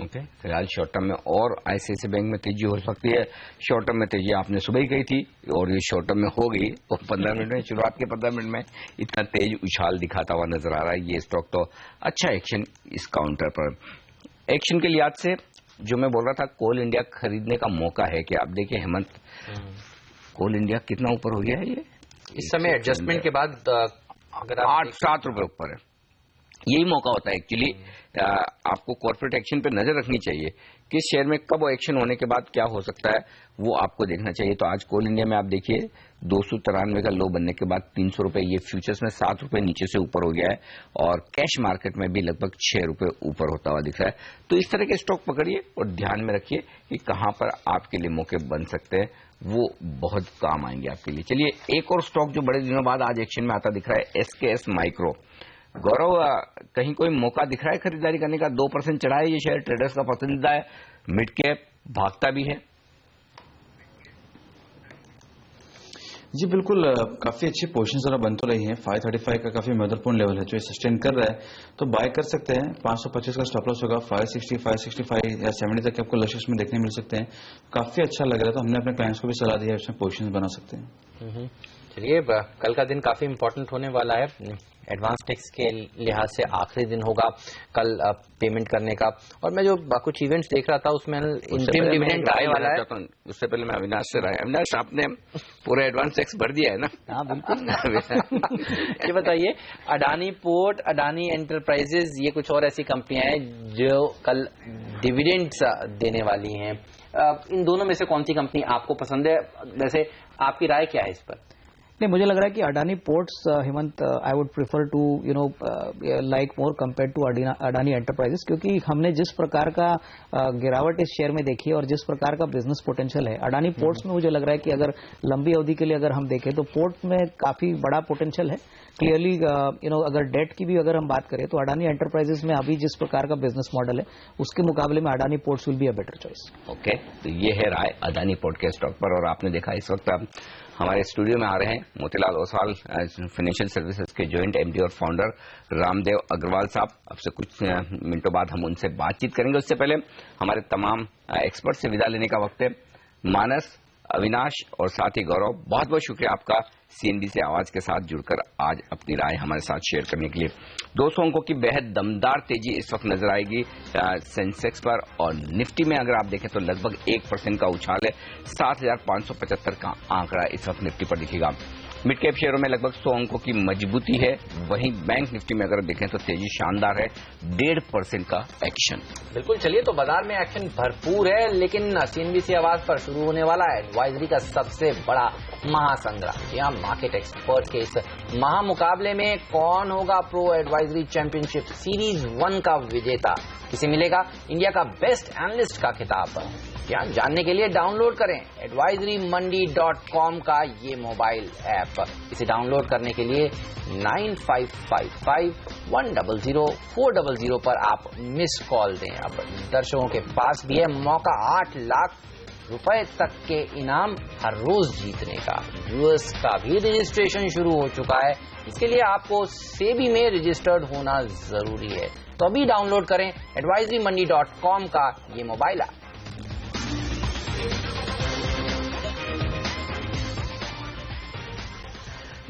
ओके, फिलहाल शॉर्ट टर्म में और आईसीआईसीआई बैंक में तेजी हो सकती है। शॉर्ट टर्म में तेजी आपने सुबह ही कही थी और ये शॉर्ट टर्म में हो गई, और 15 मिनट में, शुरुआत के 15 मिनट में इतना तेज उछाल दिखाता हुआ नजर आ रहा है। ये स्टॉक तो अच्छा एक्शन इस काउंटर पर। एक्शन के लिहाज से जो मैं बोल रहा था, कोल इंडिया खरीदने का मौका है कि आप देखिए हेमंत, कोल इंडिया कितना ऊपर हो गया है ये इस समय एडजस्टमेंट के बाद, अगर 8-7 रुपए ऊपर है। यही मौका होता है एक्चुअली, आपको कॉर्पोरेट एक्शन पे नजर रखनी चाहिए, किस शेयर में कब एक्शन होने के बाद क्या हो सकता है वो आपको देखना चाहिए। तो आज कोल इंडिया में आप देखिए 293 का लो बनने के बाद 300 रुपए, ये फ्यूचर्स में 7 रुपए नीचे से ऊपर हो गया है, और कैश मार्केट में भी लगभग 6 रुपए ऊपर होता हुआ दिख रहा है। तो इस तरह के स्टॉक पकड़िए और ध्यान में रखिए कि कहां पर आपके लिए मौके बन सकते हैं, वो बहुत काम आएंगे आपके लिए। चलिए, एक और स्टॉक जो बड़े दिनों बाद आज एक्शन में आता दिख रहा है, SKS माइक्रो। गौरव, कहीं कोई मौका दिख रहा है खरीदारी करने का? 2% चढ़ा है ये शेयर, ट्रेडर्स का पसंदीदा है, मिड कैप, भागता भी है। जी बिल्कुल, काफी अच्छी पोजीशन जरा बन तो रही है। 535 का काफी महत्वपूर्ण लेवल है जो सस्टेन कर रहा है, तो बाय कर सकते हैं। 525 का स्टॉप लॉस होगा, 560, 565 या 70 तक आपको लक्ष्य में देखने मिल सकते हैं। काफी अच्छा लग रहा है, तो हमने अपने क्लाइंट्स को भी सलाह दी है उसमें पोजीशन बना सकते हैं। चलिए, कल का दिन काफी इंपॉर्टेंट होने वाला है। एडवांस टैक्स के लिहाज से आखिरी दिन होगा कल पेमेंट करने का, और मैं जो कुछ इवेंट्स देख रहा था उसमें इंटीम डिविडेंड आने वाला है। उससे पहले मैं अविनाश से रहा, अविनाश आपने पूरा एडवांस टैक्स भर दिया है ना? हाँ बिल्कुल। ये बताइए, अडानी पोर्ट, अडानी एंटरप्राइजेज, ये कुछ और ऐसी कंपनियां हैं जो कल डिविडेंड्स देने वाली हैं। इन दोनों में से कौन सी कंपनी आपको पसंद है? वैसे आपकी राय क्या है इस पर? नहीं, मुझे लग रहा है कि Adani Ports, Hemant, I would prefer to like more compare to Adani Enterprises, क्योंकि हमने जिस प्रकार का गिरावट इस शेयर में देखी है और जिस प्रकार का बिजनेस पोटेंशियल है अडानी पोर्ट्स में, मुझे लग रहा है कि अगर लंबी अवधि के लिए अगर हम देखें तो पोर्ट में काफी बड़ा पोटेंशियल है। क्लियरली अगर डेट की भी अगर हम बात करें तो अडानी एंटरप्राइजेस में अभी जिस प्रकार का बिजनेस मॉडल है उसके मुकाबले में Adani ports will be a better choice. Okay, तो ये है राय अडानी पोर्ट के स्टॉक पर। और आपने देखा इस वक्त हमारे स्टूडियो में आ रहे हैं मोतीलाल ओसवाल, फाइनेंशियल सर्विसेज के जॉइंट एमडी और फाउंडर रामदेव अग्रवाल साहब। अब से कुछ मिनटों बाद हम उनसे बातचीत करेंगे। उससे पहले हमारे तमाम एक्सपर्ट से विदा लेने का वक्त है। मानस, अविनाश और साथ ही गौरव, बहुत बहुत शुक्रिया आपका CNBC आवाज के साथ जुड़कर आज अपनी राय हमारे साथ शेयर करने के लिए। 200 अंकों की बेहद दमदार तेजी इस वक्त नजर आएगी सेंसेक्स पर, और निफ्टी में अगर आप देखें तो लगभग 1% का उछाल है। 7,575 का आंकड़ा इस वक्त निफ्टी पर दिखेगा। मिड कैप शेयरों में लगभग 100 अंकों की मजबूती है। वहीं बैंक निफ्टी में अगर देखें तो तेजी शानदार है, 1.5% का एक्शन। बिल्कुल, चलिए, तो बाजार में एक्शन भरपूर है, लेकिन CNBC आवाज पर शुरू होने वाला है एडवाइजरी का सबसे बड़ा महासंग्राम। जी हाँ, मार्केट एक्सपर्ट के इस महामुकाबले में कौन होगा प्रो एडवाइजरी चैंपियनशिप सीरीज 1 का विजेता? किसे मिलेगा इंडिया का बेस्ट एनालिस्ट का खिताब? क्या जानने के लिए डाउनलोड करें advisorymonday.com का ये मोबाइल ऐप। इसे डाउनलोड करने के लिए 9555100400 पर आप मिस कॉल दें। अब दर्शकों के पास भी है मौका 8 लाख रुपए तक के इनाम हर रोज जीतने का। यूएस का भी रजिस्ट्रेशन शुरू हो चुका है, इसके लिए आपको सेबी में रजिस्टर्ड होना जरूरी है। तो अभी डाउनलोड करें advisorymonday.com का ये मोबाइल ऐप।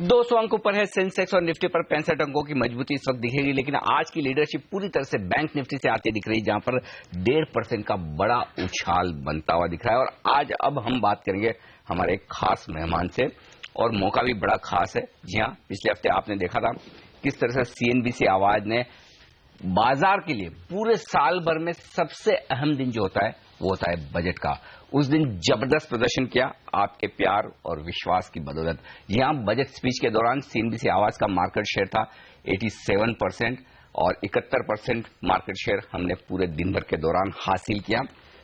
200 अंकों पर है सेंसेक्स और निफ्टी पर 65 अंकों की मजबूती इस वक्त दिखेगी, लेकिन आज की लीडरशिप पूरी तरह से बैंक निफ्टी से आती दिख रही है, जहां पर 1.5% का बड़ा उछाल बनता हुआ दिख रहा है। और आज अब हम बात करेंगे हमारे खास मेहमान से, और मौका भी बड़ा खास है। जी हाँ, पिछले हफ्ते आपने देखा था किस तरह से सीएनबीसी आवाज ने बाजार के लिए पूरे साल भर में सबसे अहम दिन जो होता है वो होता है बजट का। उस दिन जबरदस्त प्रदर्शन किया आपके प्यार और विश्वास की बदौलत। यहां बजट स्पीच के दौरान सीएनबीसी आवाज का मार्केट शेयर था 87% और 71% मार्केट शेयर हमने पूरे दिन भर के दौरान हासिल किया।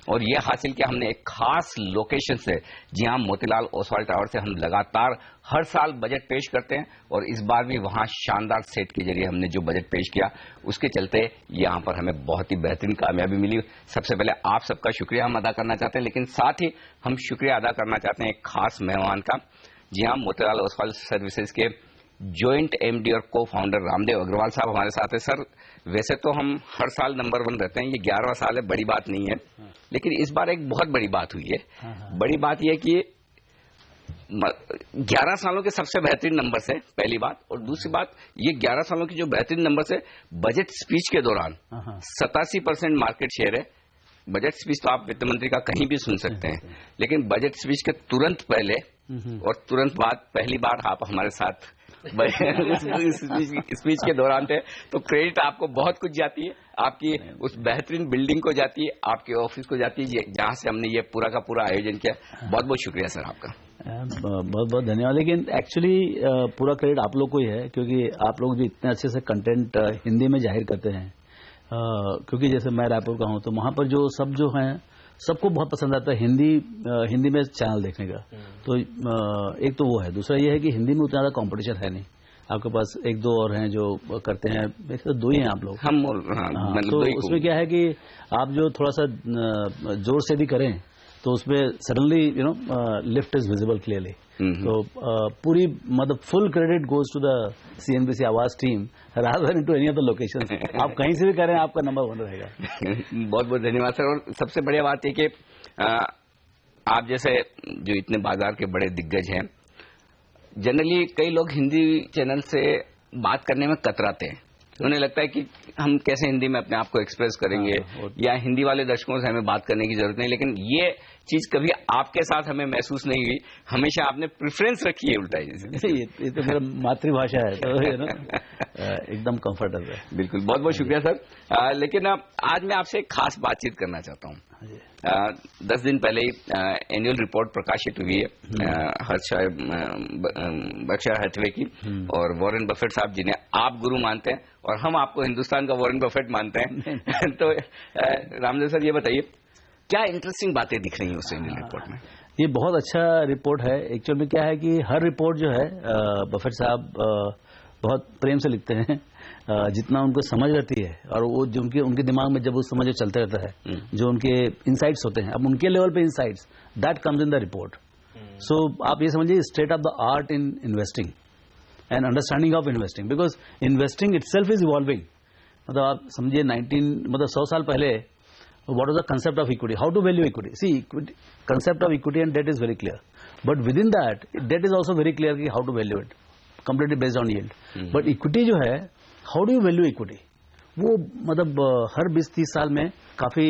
और यह हासिल किया हमने एक खास लोकेशन से, जी हां, मोतीलाल ओसवाल टावर से हम लगातार हर साल बजट पेश करते हैं और इस बार भी वहां शानदार सेट के जरिए हमने जो बजट पेश किया उसके चलते यहां पर हमें बहुत ही बेहतरीन कामयाबी मिली। सबसे पहले आप सबका शुक्रिया हम अदा करना चाहते हैं, लेकिन साथ ही हम शुक्रिया अदा करना चाहते हैं एक खास मेहमान का। जी हां, मोतीलाल ओसवाल सर्विसेज के जॉइंट एमडी और को फाउंडर रामदेव अग्रवाल साहब हमारे साथ है। सर, वैसे तो हम हर साल नंबर 1 रहते हैं, ये 11वां साल है, बड़ी बात नहीं है, लेकिन इस बार एक बहुत बड़ी बात हुई है। बड़ी बात यह कि 11 सालों के सबसे बेहतरीन नंबर से, पहली बात, और दूसरी बात ये 11 सालों की जो बेहतरीन नंबर से बजट स्पीच के दौरान 87% मार्केट शेयर है। बजट स्पीच तो आप वित्त मंत्री का कहीं भी सुन सकते हैं, लेकिन बजट स्पीच के तुरंत पहले और तुरंत बाद पहली बार आप हमारे साथ स्पीच के दौरान थे, तो क्रेडिट आपको बहुत कुछ जाती है, आपकी उस बेहतरीन बिल्डिंग को जाती है, आपके ऑफिस को जाती है जहां से हमने ये पूरा का पूरा आयोजन किया। बहुत बहुत शुक्रिया सर आपका। बहुत बहुत धन्यवाद। लेकिन एक्चुअली पूरा क्रेडिट आप लोग को ही है, क्योंकि आप लोग जो इतने अच्छे से कंटेंट हिंदी में जाहिर करते हैं, क्योंकि जैसे मैं रायपुर का हूं तो वहां पर जो सब जो हैं सबको बहुत पसंद आता है हिंदी में चैनल देखने का। तो एक तो वो है, दूसरा ये है कि हिंदी में उतना ज्यादा कॉम्पिटिशन है नहीं, आपके पास एक दो और हैं जो करते हैं, वैसे तो 2 ही हैं आप लोग। हम तो उसमें क्या है कि आप जो थोड़ा सा जोर से भी करें तो उसमें suddenly lift is visible clearly. तो पूरी मतलब full credit goes to the CNBC Awaaz team rather than to any other location. आप कहीं से भी करें आपका नंबर 1 रहेगा। बहुत बहुत धन्यवाद सर। और सबसे बढ़िया बात है कि आप जैसे जो इतने बाजार के बड़े दिग्गज हैं, जनरली कई लोग हिंदी चैनल से बात करने में कतराते हैं, उन्हें लगता है कि हम कैसे हिंदी में अपने आप को एक्सप्रेस करेंगे, या हिंदी वाले दर्शकों से हमें बात करने की जरूरत नहीं। लेकिन ये चीज कभी आपके साथ हमें महसूस नहीं हुई, हमेशा आपने प्रेफरेंस रखी है उल्टा। ये तो मेरा मातृभाषा है, तो एकदम कंफर्टेबल है। बिल्कुल, बहुत बहुत शुक्रिया सर। लेकिन आज मैं आपसे एक खास बातचीत करना चाहता हूँ। 10 दिन पहले ही एनुअल रिपोर्ट प्रकाशित हुई है बर्कशायर हैथवे की, और वॉरेन बफेट साहब जिन्हें आप गुरु मानते हैं और हम आपको हिंदुस्तान का वॉरेन बफेट मानते हैं। तो रामदेव सर, ये बताइए क्या इंटरेस्टिंग बातें दिख रही हैं उस एनुअल रिपोर्ट में? ये बहुत अच्छा रिपोर्ट है। एक्चुअल में क्या है कि हर रिपोर्ट जो है बफेट साहब बहुत प्रेम से लिखते हैं, जितना उनको समझ रहती है, और वो जो उनके दिमाग में जब वो समझ चलते रहता है, जो उनके इनसाइट्स होते हैं, अब उनके लेवल पे insights that comes in the report. So आप ये समझिए state of the art in investing and understanding of investing, because investing itself is evolving. मतलब आप समझिए 100 साल पहले what was the concept of equity, how to value equity? See, concept of equity and debt is very clear, but within that debt is also very clear कि how to value it, completely based on yield. But equity जो है, how do you value equity? वो मतलब हर 20-30 साल में काफी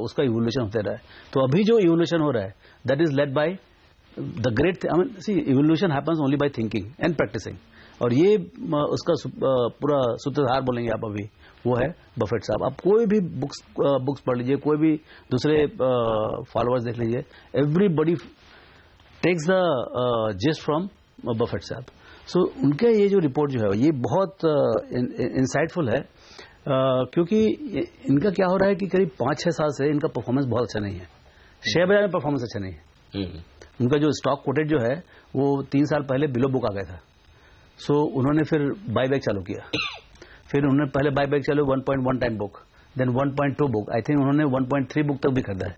उसका evolution होता रहा है। तो अभी जो इवोल्यूशन हो रहा है that is led by the great, I mean, see, evolution happens only by thinking and practicing, और ये उसका पूरा सूत्रधार बोलेंगे आप अभी, वो है बफेट साहब। आप कोई भी बुक्स पढ़ लीजिए, कोई भी दूसरे फॉलोअर्स देख लीजिए, everybody takes the gist from Buffett साहब। सो उनके ये जो रिपोर्ट जो है ये बहुत इंसाइटफुल है, क्योंकि इनका क्या हो रहा है कि करीब 5-6 साल से इनका परफॉर्मेंस बहुत अच्छा नहीं है, शेयर बाजार में परफॉर्मेंस अच्छा नहीं है। उनका जो स्टॉक कोटेड जो है वो 3 साल पहले बिलो बुक आ गया था। सो उन्होंने फिर बाईबैक चालू किया, फिर उन्होंने पहले बाईबैक चालू 1.1 time book, then 1.2 book, I think उन्होंने 1.3 बुक तक भी खरीदा है।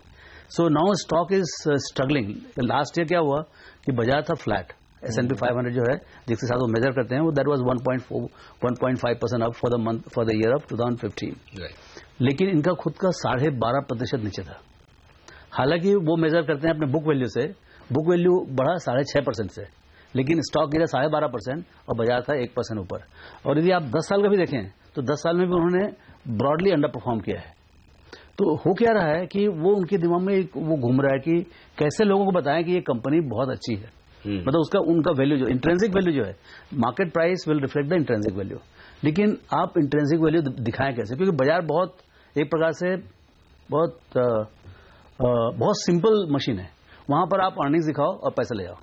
So now stock is struggling. Last year क्या हुआ कि बाजार था फ्लैट, S&P 500 जो है जिसके साथ वो मेजर करते हैं, वो that was 1.5% up for the year of 2015। लेकिन इनका खुद का 12.5% नीचे था। हालांकि वो मेजर करते हैं अपने बुक वैल्यू से, बुक वैल्यू बढ़ा 6.5% से, लेकिन स्टॉक गिरा 12.5% और बाजार था 1% ऊपर। और यदि आप 10 साल का भी देखें तो 10 साल में भी उन्होंने ब्रॉडली अंडर परफॉर्म किया है। तो हो क्या रहा है कि वो उनके दिमाग में वो घूम रहा है कि कैसे लोगों को बताएं कि ये कंपनी बहुत अच्छी है। मतलब उसका उनका वैल्यू जो इंट्रेंसिक वैल्यू जो है, market price will reflect the intrinsic value. लेकिन आप इंट्रेंसिक वैल्यू दिखाएं कैसे, क्योंकि बाजार बहुत एक प्रकार से बहुत सिंपल मशीन है। वहां पर आप अर्निंग्स दिखाओ और पैसा ले आओ।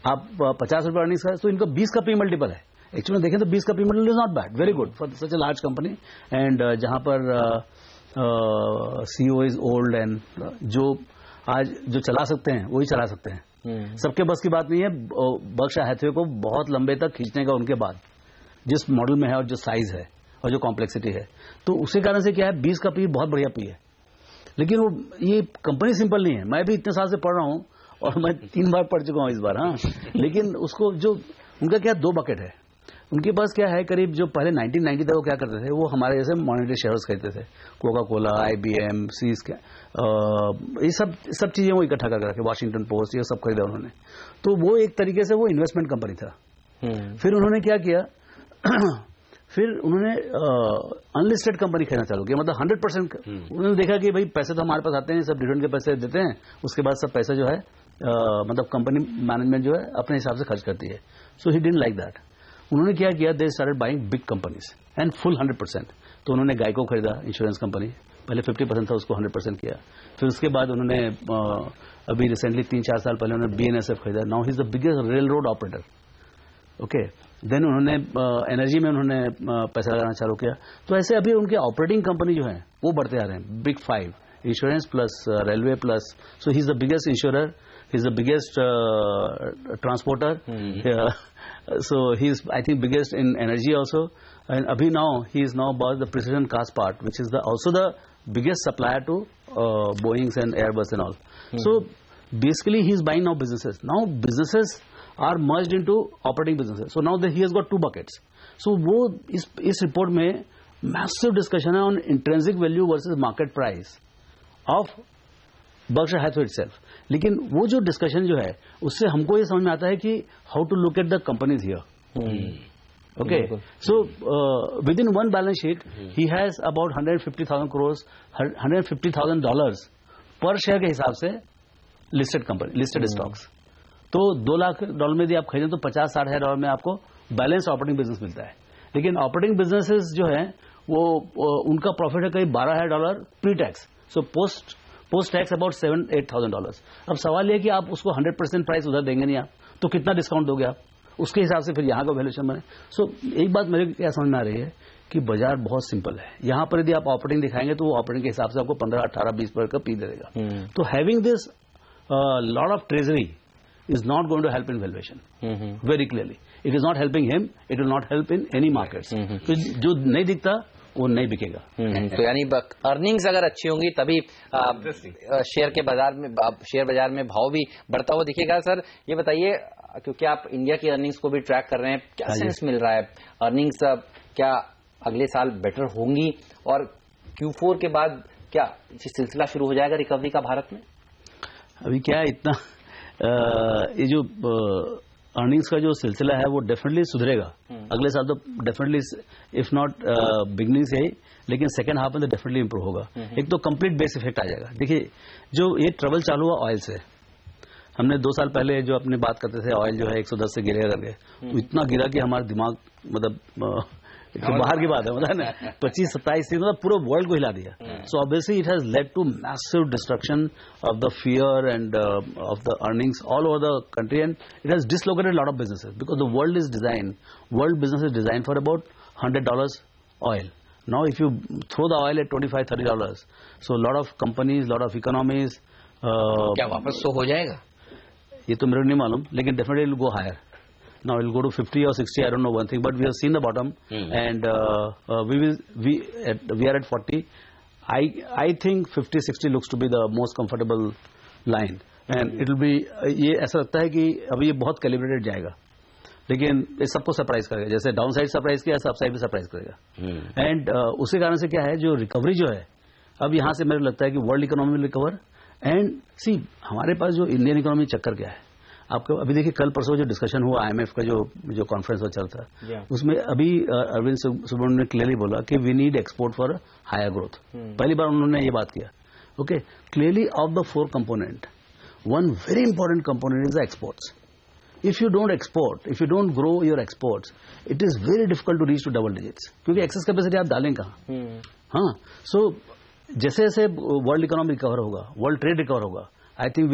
आप 50 रुपए अर्निंग्स का, तो इनका 20 का पी मल्टीपल है। एक्चुअली देखें तो 20 का P multiple is not bad, very good for such a large company. And जहां पर सीईओ इज ओल्ड एंड जो आज जो चला सकते हैं वही चला सकते हैं। सबके बस की बात नहीं है बर्कशायर हैथवे को बहुत लंबे तक खींचने का, उनके बाद जिस मॉडल में है और जो साइज है और जो कॉम्प्लेक्सिटी है, तो उसी कारण से क्या है 20 का पी बहुत बढ़िया पी है। लेकिन वो ये कंपनी सिंपल नहीं है। मैं भी इतने साल से पढ़ रहा हूं और मैं 3 बार पढ़ चुका हूं इस बार। हाँ, लेकिन उसको जो उनका क्या 2 बकेट है उनके पास। क्या है, करीब जो पहले 1990 तक वो क्या करते थे, वो हमारे जैसे मॉनिटरी शेयर्स खरीदते थे, कोका कोला, IBM, सीज, ये सब चीजें वो इकट्ठा कर रखे, वाशिंगटन पोस्ट, ये सब खरीदा उन्होंने। तो वो एक तरीके से वो इन्वेस्टमेंट कंपनी था। फिर उन्होंने क्या किया फिर उन्होंने अनलिस्टेड कंपनी खरीदना चालू किया, मतलब 100%। उन्होंने देखा कि भाई पैसे तो हमारे पास आते हैं, सब डिविडेंड के पैसे देते हैं, उसके बाद सब पैसा जो है मतलब कंपनी मैनेजमेंट जो है अपने हिसाब से खर्च करती है। सो ही डिडंट लाइक दैट। उन्होंने क्या किया, they started buying big companies and full 100%। तो उन्होंने गाइको खरीदा, इंश्योरेंस कंपनी, पहले 50% था, उसको 100% किया। फिर उसके बाद उन्होंने अभी रिसेंटली 3-4 साल पहले उन्होंने BNSF खरीदा। Now he is the biggest railroad operator. Okay, then उन्होंने एनर्जी में उन्होंने पैसा लगाना चालू किया। तो ऐसे अभी उनके ऑपरेटिंग कंपनी जो है वो बढ़ते आ रहे हैं, big 5, insurance plus railway plus. So he is the biggest insurer, he is the biggest transporter. So he is, I think, biggest in energy also, and abhi now he is now about the precision cast part, which is also the biggest supplier to Boeings and Airbus and all. So basically he is buying now businesses. Now businesses are merged into operating businesses. So now he has got 2 buckets. So वो इस report में massive discussion है on intrinsic value versus market price of Berkshire Hathaway itself. लेकिन वो जो discussion जो है उससे हमको ये समझ में आता है कि how to look at the companies here. Okay, so within one balance sheet he has about 150,000 crores, $150,000 पर शेयर के हिसाब से लिस्टेड कंपनी, लिस्टेड स्टॉक्स। तो $2 लाख में यदि आप खरीदें तो $50-60 हज़ार में आपको बैलेंस ऑपरेटिंग बिजनेस मिलता है। लेकिन ऑपरेटिंग बिजनेसेस जो है वो उनका प्रॉफिट है करीब $12,000 pre tax. So post tax about $7,000-8,000। अब सवाल यह है कि आप उसको 100% प्राइस उधर देंगे नहीं आप, तो कितना डिस्काउंट दोगे आप, उसके हिसाब से फिर यहाँ का वैल्यूएशन बने। सो एक बात मेरे क्या समझ में आ रही है कि बाजार बहुत सिंपल है। यहाँ पर यदि आप ऑपरेटिंग दिखाएंगे तो वो ऑपरेटिंग के हिसाब से आपको 15, 18, 20% का पी दे देगा। तो having this lot of treasury is not going to help in valuation. Very clearly, it is not helping him. It will not help in any markets. तो जो नहीं दिखता वो नहीं बिकेगा। तो यानी अर्निंग्स अगर अच्छी होंगी तभी शेयर बाजार में भाव भी बढ़ता हुआ दिखेगा। सर ये बताइए, क्योंकि आप इंडिया की अर्निंग्स को भी ट्रैक कर रहे हैं, क्या सेंस मिल रहा है, अर्निंग्स क्या अगले साल बेटर होंगी और Q4 के बाद क्या सिलसिला शुरू हो जाएगा रिकवरी का भारत में? अभी क्या इतना ये जो अर्निंग्स का जो सिलसिला है वो डेफिनेटली सुधरेगा अगले साल। तो डेफिनेटली इफ नॉट बिगनिंग से ही, लेकिन सेकेंड हाफ में तो डेफिनेटली इंप्रूव होगा। एक तो कंप्लीट बेस इफेक्ट आ जाएगा। देखिए जो ये ट्रबल चालू हुआ ऑयल से, हमने 2 साल पहले जो अपनी बात करते थे ऑयल जो है 110 से गिरेगा करके, तो इतना गिरा कि हमारा दिमाग मतलब तो बाहर की बात है, मतलब ना 25-27 मतलब पूरा वर्ल्ड को हिला दिया। So obviously it has led to massive destruction of the fear and of the earnings all over the country and it has dislocated lot of businesses because the world business is design for about $100 oil. Now if you throw the oil at $25-30, so lot of companies, lot of economies, क्या वापस तो हो जाएगा? ये तो मेरे को नहीं मालूम, लेकिन definitely will go higher. Now it will go to 50 or 60. I don't know one thing, but we have seen the bottom, and we are at 40. I think 50-60 looks to be the most comfortable line, and it will be ये ऐसा लगता है कि अभी ये बहुत calibrated जाएगा, लेकिन ये सबको सरप्राइज करेगा। जैसे डाउन साइड सरप्राइज किया, सब साइड भी सरप्राइज करेगा। एंड उसी कारण से क्या है, जो रिकवरी जो है अब यहाँ से मेरे लगता है कि world economy will recover. And see हमारे पास जो इंडियन इकोनॉमी चक्कर क्या है, आपको अभी देखिए कल परसों जो डिस्कशन हुआ IMF का जो कॉन्फ्रेंस चलता है, उसमें अभी अरविंद सुब्रमण्यम ने क्लियरली बोला कि we need export for higher growth. पहली बार उन्होंने ये बात किया। Okay, clearly of the 4 component one very important component is the exports. If you don't export, if you don't grow your exports, it is very difficult to reach to double digits. क्योंकि excess capacity आप डालें कहाँ? हाँ, so जैसे जैसे world economy recover होगा, world trade recover होगा, I think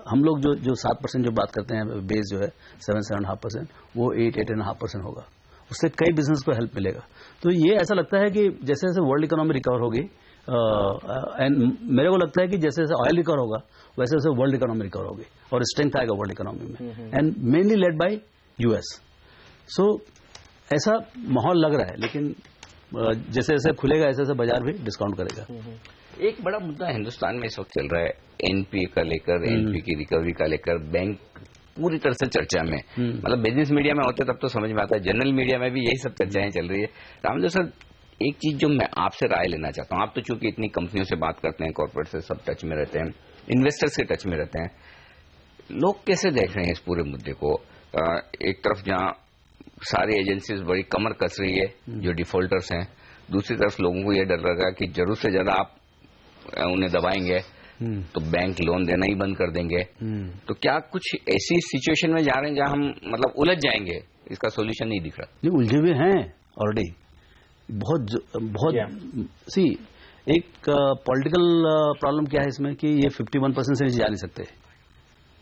हम लोग जो 7% जो बात करते हैं बेस जो है 7.5%, वो 8.5% होगा. उससे कई बिजनेस को हेल्प मिलेगा. तो ये ऐसा लगता है कि जैसे जैसे वर्ल्ड इकोनॉमी रिकवर होगी, एंड मेरे को लगता है कि जैसे जैसे ऑयल रिकवर होगा वैसे वैसे वर्ल्ड इकोनॉमी रिकवर होगी और स्ट्रेंथ आएगा वर्ल्ड इकोनॉमी में, and mainly led by US. So ऐसा माहौल लग रहा है, लेकिन जैसे जैसे खुलेगा ऐसे ऐसे बाजार भी डिस्काउंट करेगा. एक बड़ा मुद्दा हिंदुस्तान में इस वक्त चल रहा है एनपीए का लेकर, एनपीए की रिकवरी का लेकर बैंक पूरी तरह से चर्चा में. मतलब बिजनेस मीडिया में होते तब तो समझ में आता है, जनरल मीडिया में भी यही सब चर्चाएं चल रही है. रामदेव सर, एक चीज जो मैं आपसे राय लेना चाहता हूं, आप तो चूंकि इतनी कंपनियों से बात करते हैं, कॉर्पोरेट से सब टच में रहते हैं, इन्वेस्टर्स के टच में रहते हैं, लोग कैसे देख रहे हैं इस पूरे मुद्दे को? एक तरफ जहां सारी एजेंसीज बड़ी कमर कस रही है जो डिफॉल्टर्स हैं, दूसरी तरफ लोगों को यह डर लगा कि जरूरत से ज्यादा आप उन्हें दबाएंगे तो बैंक लोन देना ही बंद कर देंगे. तो क्या कुछ ऐसी सिचुएशन में जा रहे हैं जहां हम मतलब उलझ जाएंगे, इसका सोल्यूशन नहीं दिख रहा? नहीं, उलझे हुए हैं ऑलरेडी बहुत. सी एक पॉलिटिकल प्रॉब्लम क्या है इसमें कि ये 51% से नीचे जा नहीं सकते,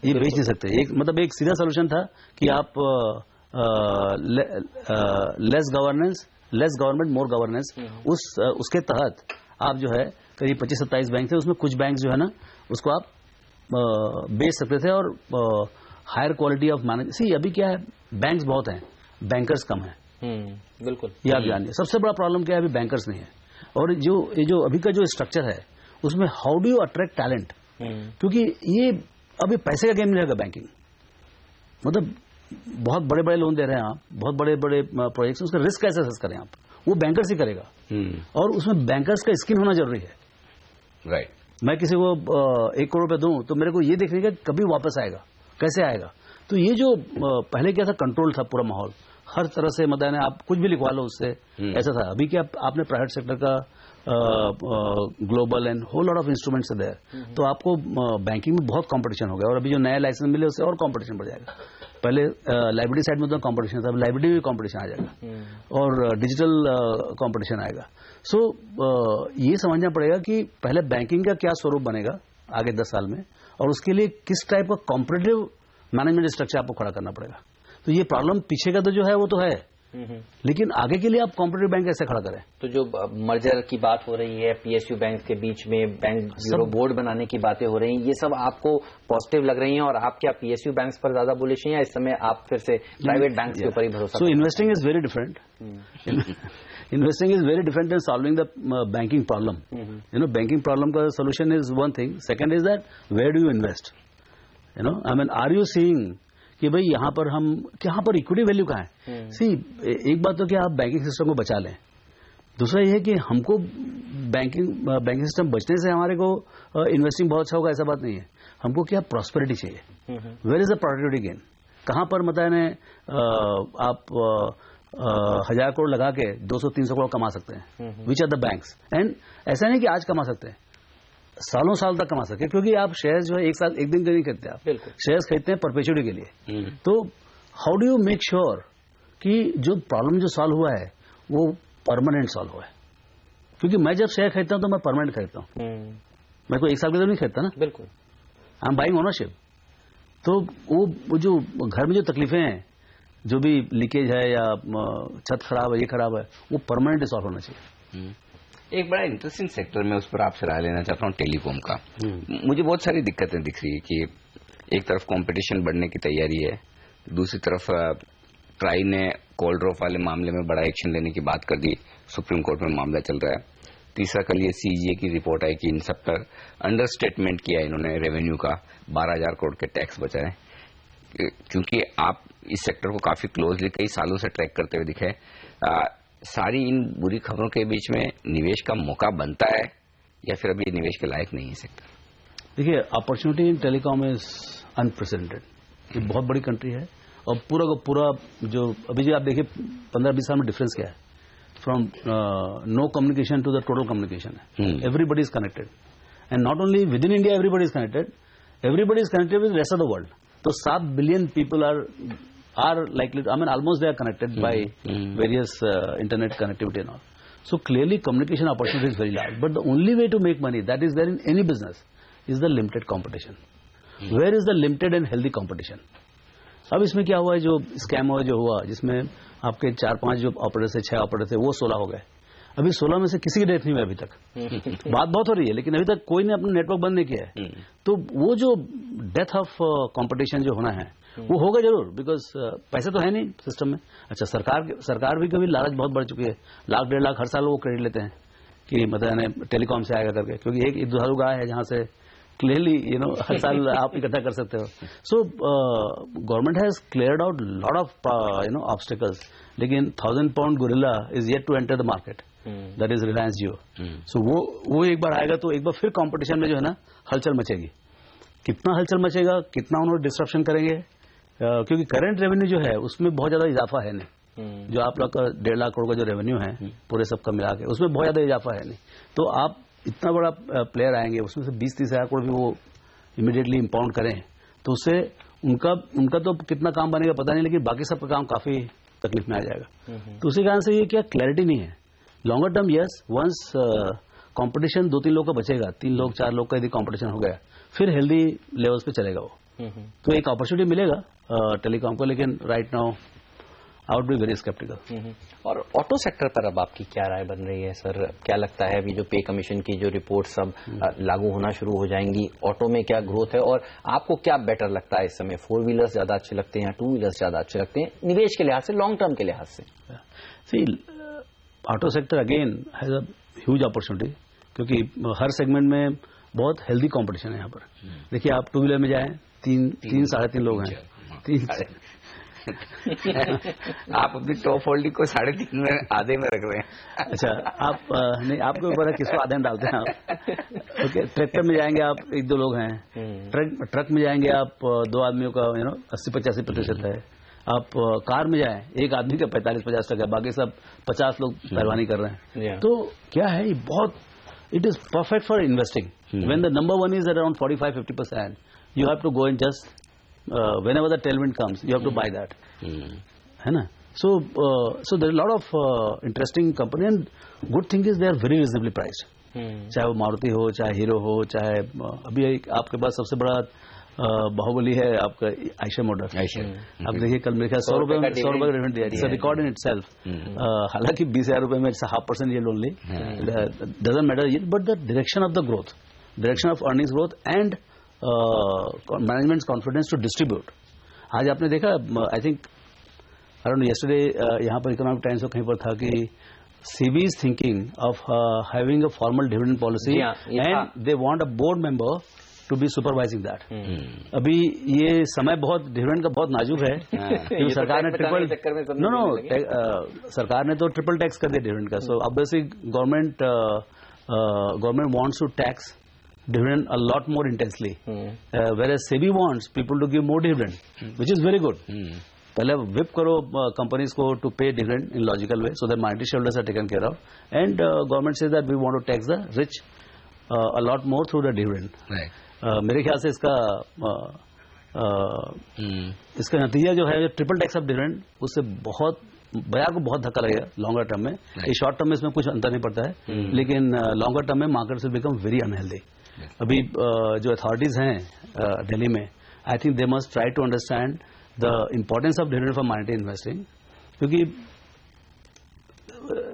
ये बेच नहीं सकते. एक मतलब एक सीधा सोल्यूशन था कि आप लेस गवर्नमेंट मोर गवर्नेंस, उसके तहत आप जो है करीब 25-27 बैंक थे, उसमें कुछ बैंक जो है ना उसको आप बेच सकते थे और हायर क्वालिटी ऑफ मैनेज. सी अभी क्या है, बैंक्स बहुत हैं, बैंकर्स कम है. बिल्कुल, ये आप जानिए. सबसे बड़ा प्रॉब्लम क्या है, अभी बैंकर्स नहीं है. और ये जो अभी का जो स्ट्रक्चर है उसमें how do you attract talent, क्योंकि ये अभी पैसे का गेम नहीं रहेगा बैंकिंग. मतलब बहुत बड़े बड़े लोन दे रहे हैं आप, बहुत बड़े बड़े प्रोजेक्ट्स, उसका रिस्क कैसे असेस करें आप, वो बैंकर्स ही करेगा. और उसमें बैंकर्स का स्किन होना जरूरी है. राइट. मैं किसी को 1 करोड़ रुपए दूं तो मेरे को ये देखने का कभी वापस आएगा, कैसे आएगा. तो ये जो पहले क्या था, कंट्रोल था पूरा माहौल, हर तरह से मतलब आप कुछ भी लिखवा लो उससे, ऐसा था. अभी क्या आपने प्राइवेट सेक्टर का global and whole lot of instruments there, तो आपको बैंकिंग में बहुत कंपटीशन हो गया. और अभी जो नया लाइसेंस मिले उससे और कंपटीशन बढ़ जाएगा. पहले लाइब्रेरी साइड में तो कंपटीशन था, अब लाइब्रेरी में कंपटीशन आ जाएगा और डिजिटल कंपटीशन आएगा. सो ये समझना पड़ेगा कि पहले बैंकिंग का क्या स्वरूप बनेगा आगे 10 साल में, और उसके लिए किस टाइप का कॉम्पिटिटिव मैनेजमेंट स्ट्रक्चर आपको खड़ा करना पड़ेगा. तो ये प्रॉब्लम पीछे का तो जो है वो तो है, लेकिन आगे के लिए आप कॉम्पिटिटिव बैंक कैसे खड़ा करें. तो जो मर्जर की बात हो रही है पीएसयू बैंक के बीच में, बैंक ब्यूरो बोर्ड बनाने की बातें हो रही हैं, ये सब आपको पॉजिटिव लग रही हैं? और आप क्या पीएसयू बैंक्स पर ज्यादा बुलिश हैं या इस समय आप फिर से प्राइवेट बैंक्स के ऊपर ही भरोसा? सो investing is very different. Investing is very different than solving the banking problem. You know, banking problem का solution is one thing. Second is that where do you invest? You know, I mean, are you seeing कि भाई यहाँ पर equity value कहाँ है? सी एक बात तो कि आप बैंकिंग सिस्टम को बचा लें, दूसरा ये है कि हमको बैंकिंग सिस्टम बचने से हमारे को इन्वेस्टिंग बहुत अच्छा होगा, ऐसा बात नहीं है. हमको क्या प्रॉस्पेरिटी चाहिए. Where is the productivity gain? कहाँ पर मतलब आप 1000 करोड़ लगा के 200-300 करोड़ कमा सकते हैं. Which are the banks? And ऐसा नहीं कि आज कमा सकते हैं, सालों साल तक कमा सकते हैं, क्योंकि आप शेयर्स जो है एक दिन के नहीं खरीदते. आप शेयर्स खरीदते हैं परपेचुइटी के लिए. तो how do you make sure कि जो प्रॉब्लम जो सॉल्व हुआ है वो परमानेंट सॉल्व हुआ है? क्योंकि मैं जब शेयर खरीदता हूं तो मैं परमानेंट खरीदता हूं, मैं कोई 1 साल के लिए नहीं खरीदता ना. बिल्कुल, आई एम बाइंग ओनरशिप. तो वो जो घर में जो तकलीफें हैं, जो भी लीकेज है या छत खराब है, ये खराब है, वो परमानेंट सॉल्व होना चाहिए. एक बड़ा इंटरेस्टिंग सेक्टर में उस पर आपसे राय लेना चाहता हूँ, टेलीकॉम का. मुझे बहुत सारी दिक्कतें दिख रही है कि एक तरफ कंपटीशन बढ़ने की तैयारी है, दूसरी तरफ ट्राई ने कॉल ड्रॉप वाले मामले में बड़ा एक्शन लेने की बात कर दी, सुप्रीम कोर्ट में मामला चल रहा है. तीसरा कल ये सीजीए की रिपोर्ट आई कि इन सब पर अंडर स्टेटमेंट किया इन्होंने, रेवेन्यू का 12,000 करोड़ के टैक्स बचाए. क्योंकि आप इस सेक्टर को काफी क्लोजली कई सालों से ट्रैक करते हुए दिखे, सारी इन बुरी खबरों के बीच में निवेश का मौका बनता है या फिर अभी निवेश के लायक नहीं है सेक्टर? देखिए, opportunity in telecom is unprecedented. ये बहुत बड़ी कंट्री है और पूरा का पूरा जो अभी जो आप देखिए 15-20 साल में डिफरेंस क्या है, from no communication to the total communication है. Everybody is connected, and not only within India, everybody is connected. everybody is connected with the rest of the world. So 7 billion people are likely, I mean, almost they are connected by various internet connectivity and all. So clearly communication opportunity is very large. But the only way to make money that is there in any business is the limited competition. Where is the limited and healthy competition? अब इसमें क्या हुआ है, जो scam हुआ, जो हुआ, जिसमें आपके 4-5 जो ऑपरेटर थे, 6 ऑपरेटर थे, वो 16 हो गए. अभी 16 में से किसी की डेथ नहीं हुई अभी तक. बात बहुत हो रही है, लेकिन अभी तक कोई ने अपना नेटवर्क बंद नहीं किया है. तो वो जो डेथ ऑफ कंपटीशन जो होना है वो होगा जरूर, बिकॉज पैसे तो है नहीं सिस्टम में. अच्छा, सरकार भी कभी लालच बहुत बढ़ चुकी है. 1-1.5 लाख हर साल वो क्रेडिट लेते हैं कि मतलब टेलीकॉम से आएगा करके, क्योंकि एक दुधारू गाय है जहां से क्लियरली हर साल आप इकट्ठा कर सकते हो. So government has cleared out lot of obstacles, लेकिन 1000 pound gorilla is yet to enter the market, that is Reliance Jio. So वो एक बार आएगा तो एक बार फिर कंपटीशन में जो है ना हलचल मचेगी. कितना हलचल मचेगा, कितना उन्होंने डिस्ट्रप्शन करेंगे, क्योंकि करंट रेवेन्यू जो है उसमें बहुत ज्यादा इजाफा है नहीं. जो आप लोग का 1.5 लाख करोड़ का जो रेवेन्यू है पूरे सबका मिला के, उसमें बहुत ज्यादा इजाफा है नहीं. तो आप इतना बड़ा प्लेयर आएंगे, उसमें से 20-30 हजार करोड़ भी वो इमीडिएटली इंपाउंड करें तो उससे उनका तो कितना काम बनेगा पता नहीं, लेकिन बाकी सबका काम काफी तकलीफ में आ जाएगा. तो उसी कारण से ये क्या क्लैरिटी नहीं है. Longer term yes, once competition 2-3 लोग का बचेगा, 3 लोग 4 लोग का यदि कंपटीशन हो गया, फिर हेल्दी लेवल्स पे चलेगा वो. तो एक अपॉर्चुनिटी मिलेगा टेलीकॉम को, लेकिन right now I would be very sceptical. और ऑटो सेक्टर पर अब आपकी क्या राय बन रही है सर? क्या लगता है अभी जो पे कमीशन की जो रिपोर्ट सब लागू होना शुरू हो जाएंगी, ऑटो में क्या ग्रोथ है, और आपको क्या बेटर लगता है इस समय? 4 व्हीलर्स ज्यादा अच्छे लगते हैं या 2 व्हीलर्स ज्यादा अच्छे लगते हैं निवेश के लिहाज से, लॉन्ग टर्म के लिहाज से? See, auto sector again has a huge opportunity, क्योंकि हर सेगमेंट में बहुत हेल्दी कंपटीशन है यहाँ पर. देखिए, आप 2 व्हीलर में जाएं, 3-3.5 लोग हैं. 3 आप अपनी टॉप होल्डिंग को 3.5 में आधे में रख रहे हैं. अच्छा, आप नहीं, आपके ऊपर है किसको आधे में डालते हैं आप. ओके, ट्रैक्टर में जाएंगे आप 1-2 लोग हैं. ट्रक में जाएंगे आप 2 आदमियों का 80-85% है. आप कार में जाएं, एक आदमी का 45-50% है, बाकी सब 50 लोग पहलवानी कर रहे हैं. तो क्या है, ये बहुत, it is perfect for investing. When the number 1 is around 45-50%, you have to go in just whenever the tailwind comes, you have to buy that. है ना? So there are a lot of interesting company, and good thing is they are very reasonably priced. चाहे वो मारुति हो, चाहे hero हो, चाहे अभी आपके पास सबसे बड़ा बाहुबली है आपका आयशर मोटर. अब देखिए, कल मेरे ख्याल 100 रुपए का डिविडेंड दिया. It's a record in itself. हालांकि 20,000 रुपए में 0.5% yield only, doesn't matter yield, but the direction of the growth, direction of earnings growth and management confidence to distribute. आज आपने देखा, आई थिंक अराउंड यस्टरडे यहाँ पर इकोनॉमिक टाइम्स कहीं पर था कि SEBI is thinking of having a formal dividend policy and they want a board member to be supervising that. अभी ये समय बहुत डिविडेंड का बहुत नाजुक है. सरकार ने सरकार ने तो ट्रिपल टैक्स कर दिया डिविडेंड का. So obviously government wants to tax dividend a lot more intensely, whereas SEBI wants people to give more dividend, which is very good. पहले whip करो companies को to pay dividend in logical way, so that minority shareholders are taken care of, and government says that we want to tax the rich a lot more through the dividend. मेरे ख्याल से इसका नतीजा जो है triple tax of dividend, उससे बहुत बाजार को बहुत धक्का लगेगा लॉन्गर टर्म में. ये शॉर्ट टर्म में इसमें कुछ अंतर नहीं पड़ता है, लेकिन लॉन्गर टर्म में market will become very unhealthy. अभी जो अथॉरिटीज हैं दिल्ली में, I think they must try to understand the importance of dividend for minority investing, क्योंकि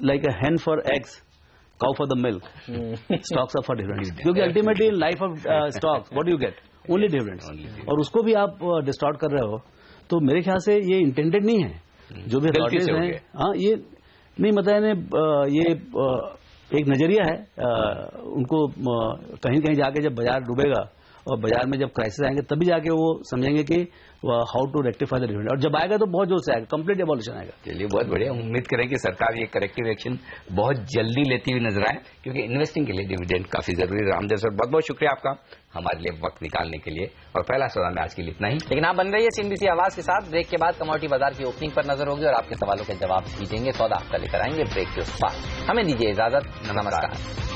like a hen for eggs, cow for the milk, stocks are for dividends. क्योंकि ultimately in life of stocks what you get only dividends, और उसको भी आप distort कर रहे हो. तो मेरे ख्याल से ये इंटेंडेड नहीं है. जो भी अथॉरिटीज हैं, हाँ, ये नहीं मतलब ये एक नजरिया है. उनको कहीं कहीं जाके जब बाजार डूबेगा और बाजार में जब क्राइसिस आएंगे तभी जाके वो समझेंगे कि how to rectify the dividend, और जब आएगा तो बहुत जोर से आएगा, कंप्लीट एवोल्यूशन आएगा. चलिए, बहुत बढ़िया. उम्मीद करें कि सरकार ये करेक्टिव एक्शन बहुत जल्दी लेती हुई नजर आए, क्योंकि इन्वेस्टिंग के लिए डिविडेंड काफी जरूरी है. रामदेव सर, बहुत बहुत शुक्रिया आपका हमारे लिए वक्त निकालने के लिए. और पहला सवाल में आज के लिए इतना ही, लेकिन आप बन रही है CNBC आवाज के साथ. ब्रेक के बाद कमोडिटी बाजार की ओपनिंग पर नजर होगी और आपके सवालों के जवाब भी देंगे. सौदा आपका लेकर आएंगे ब्रेक के उस पार. हमें दीजिए इजाजत. नमस्कार.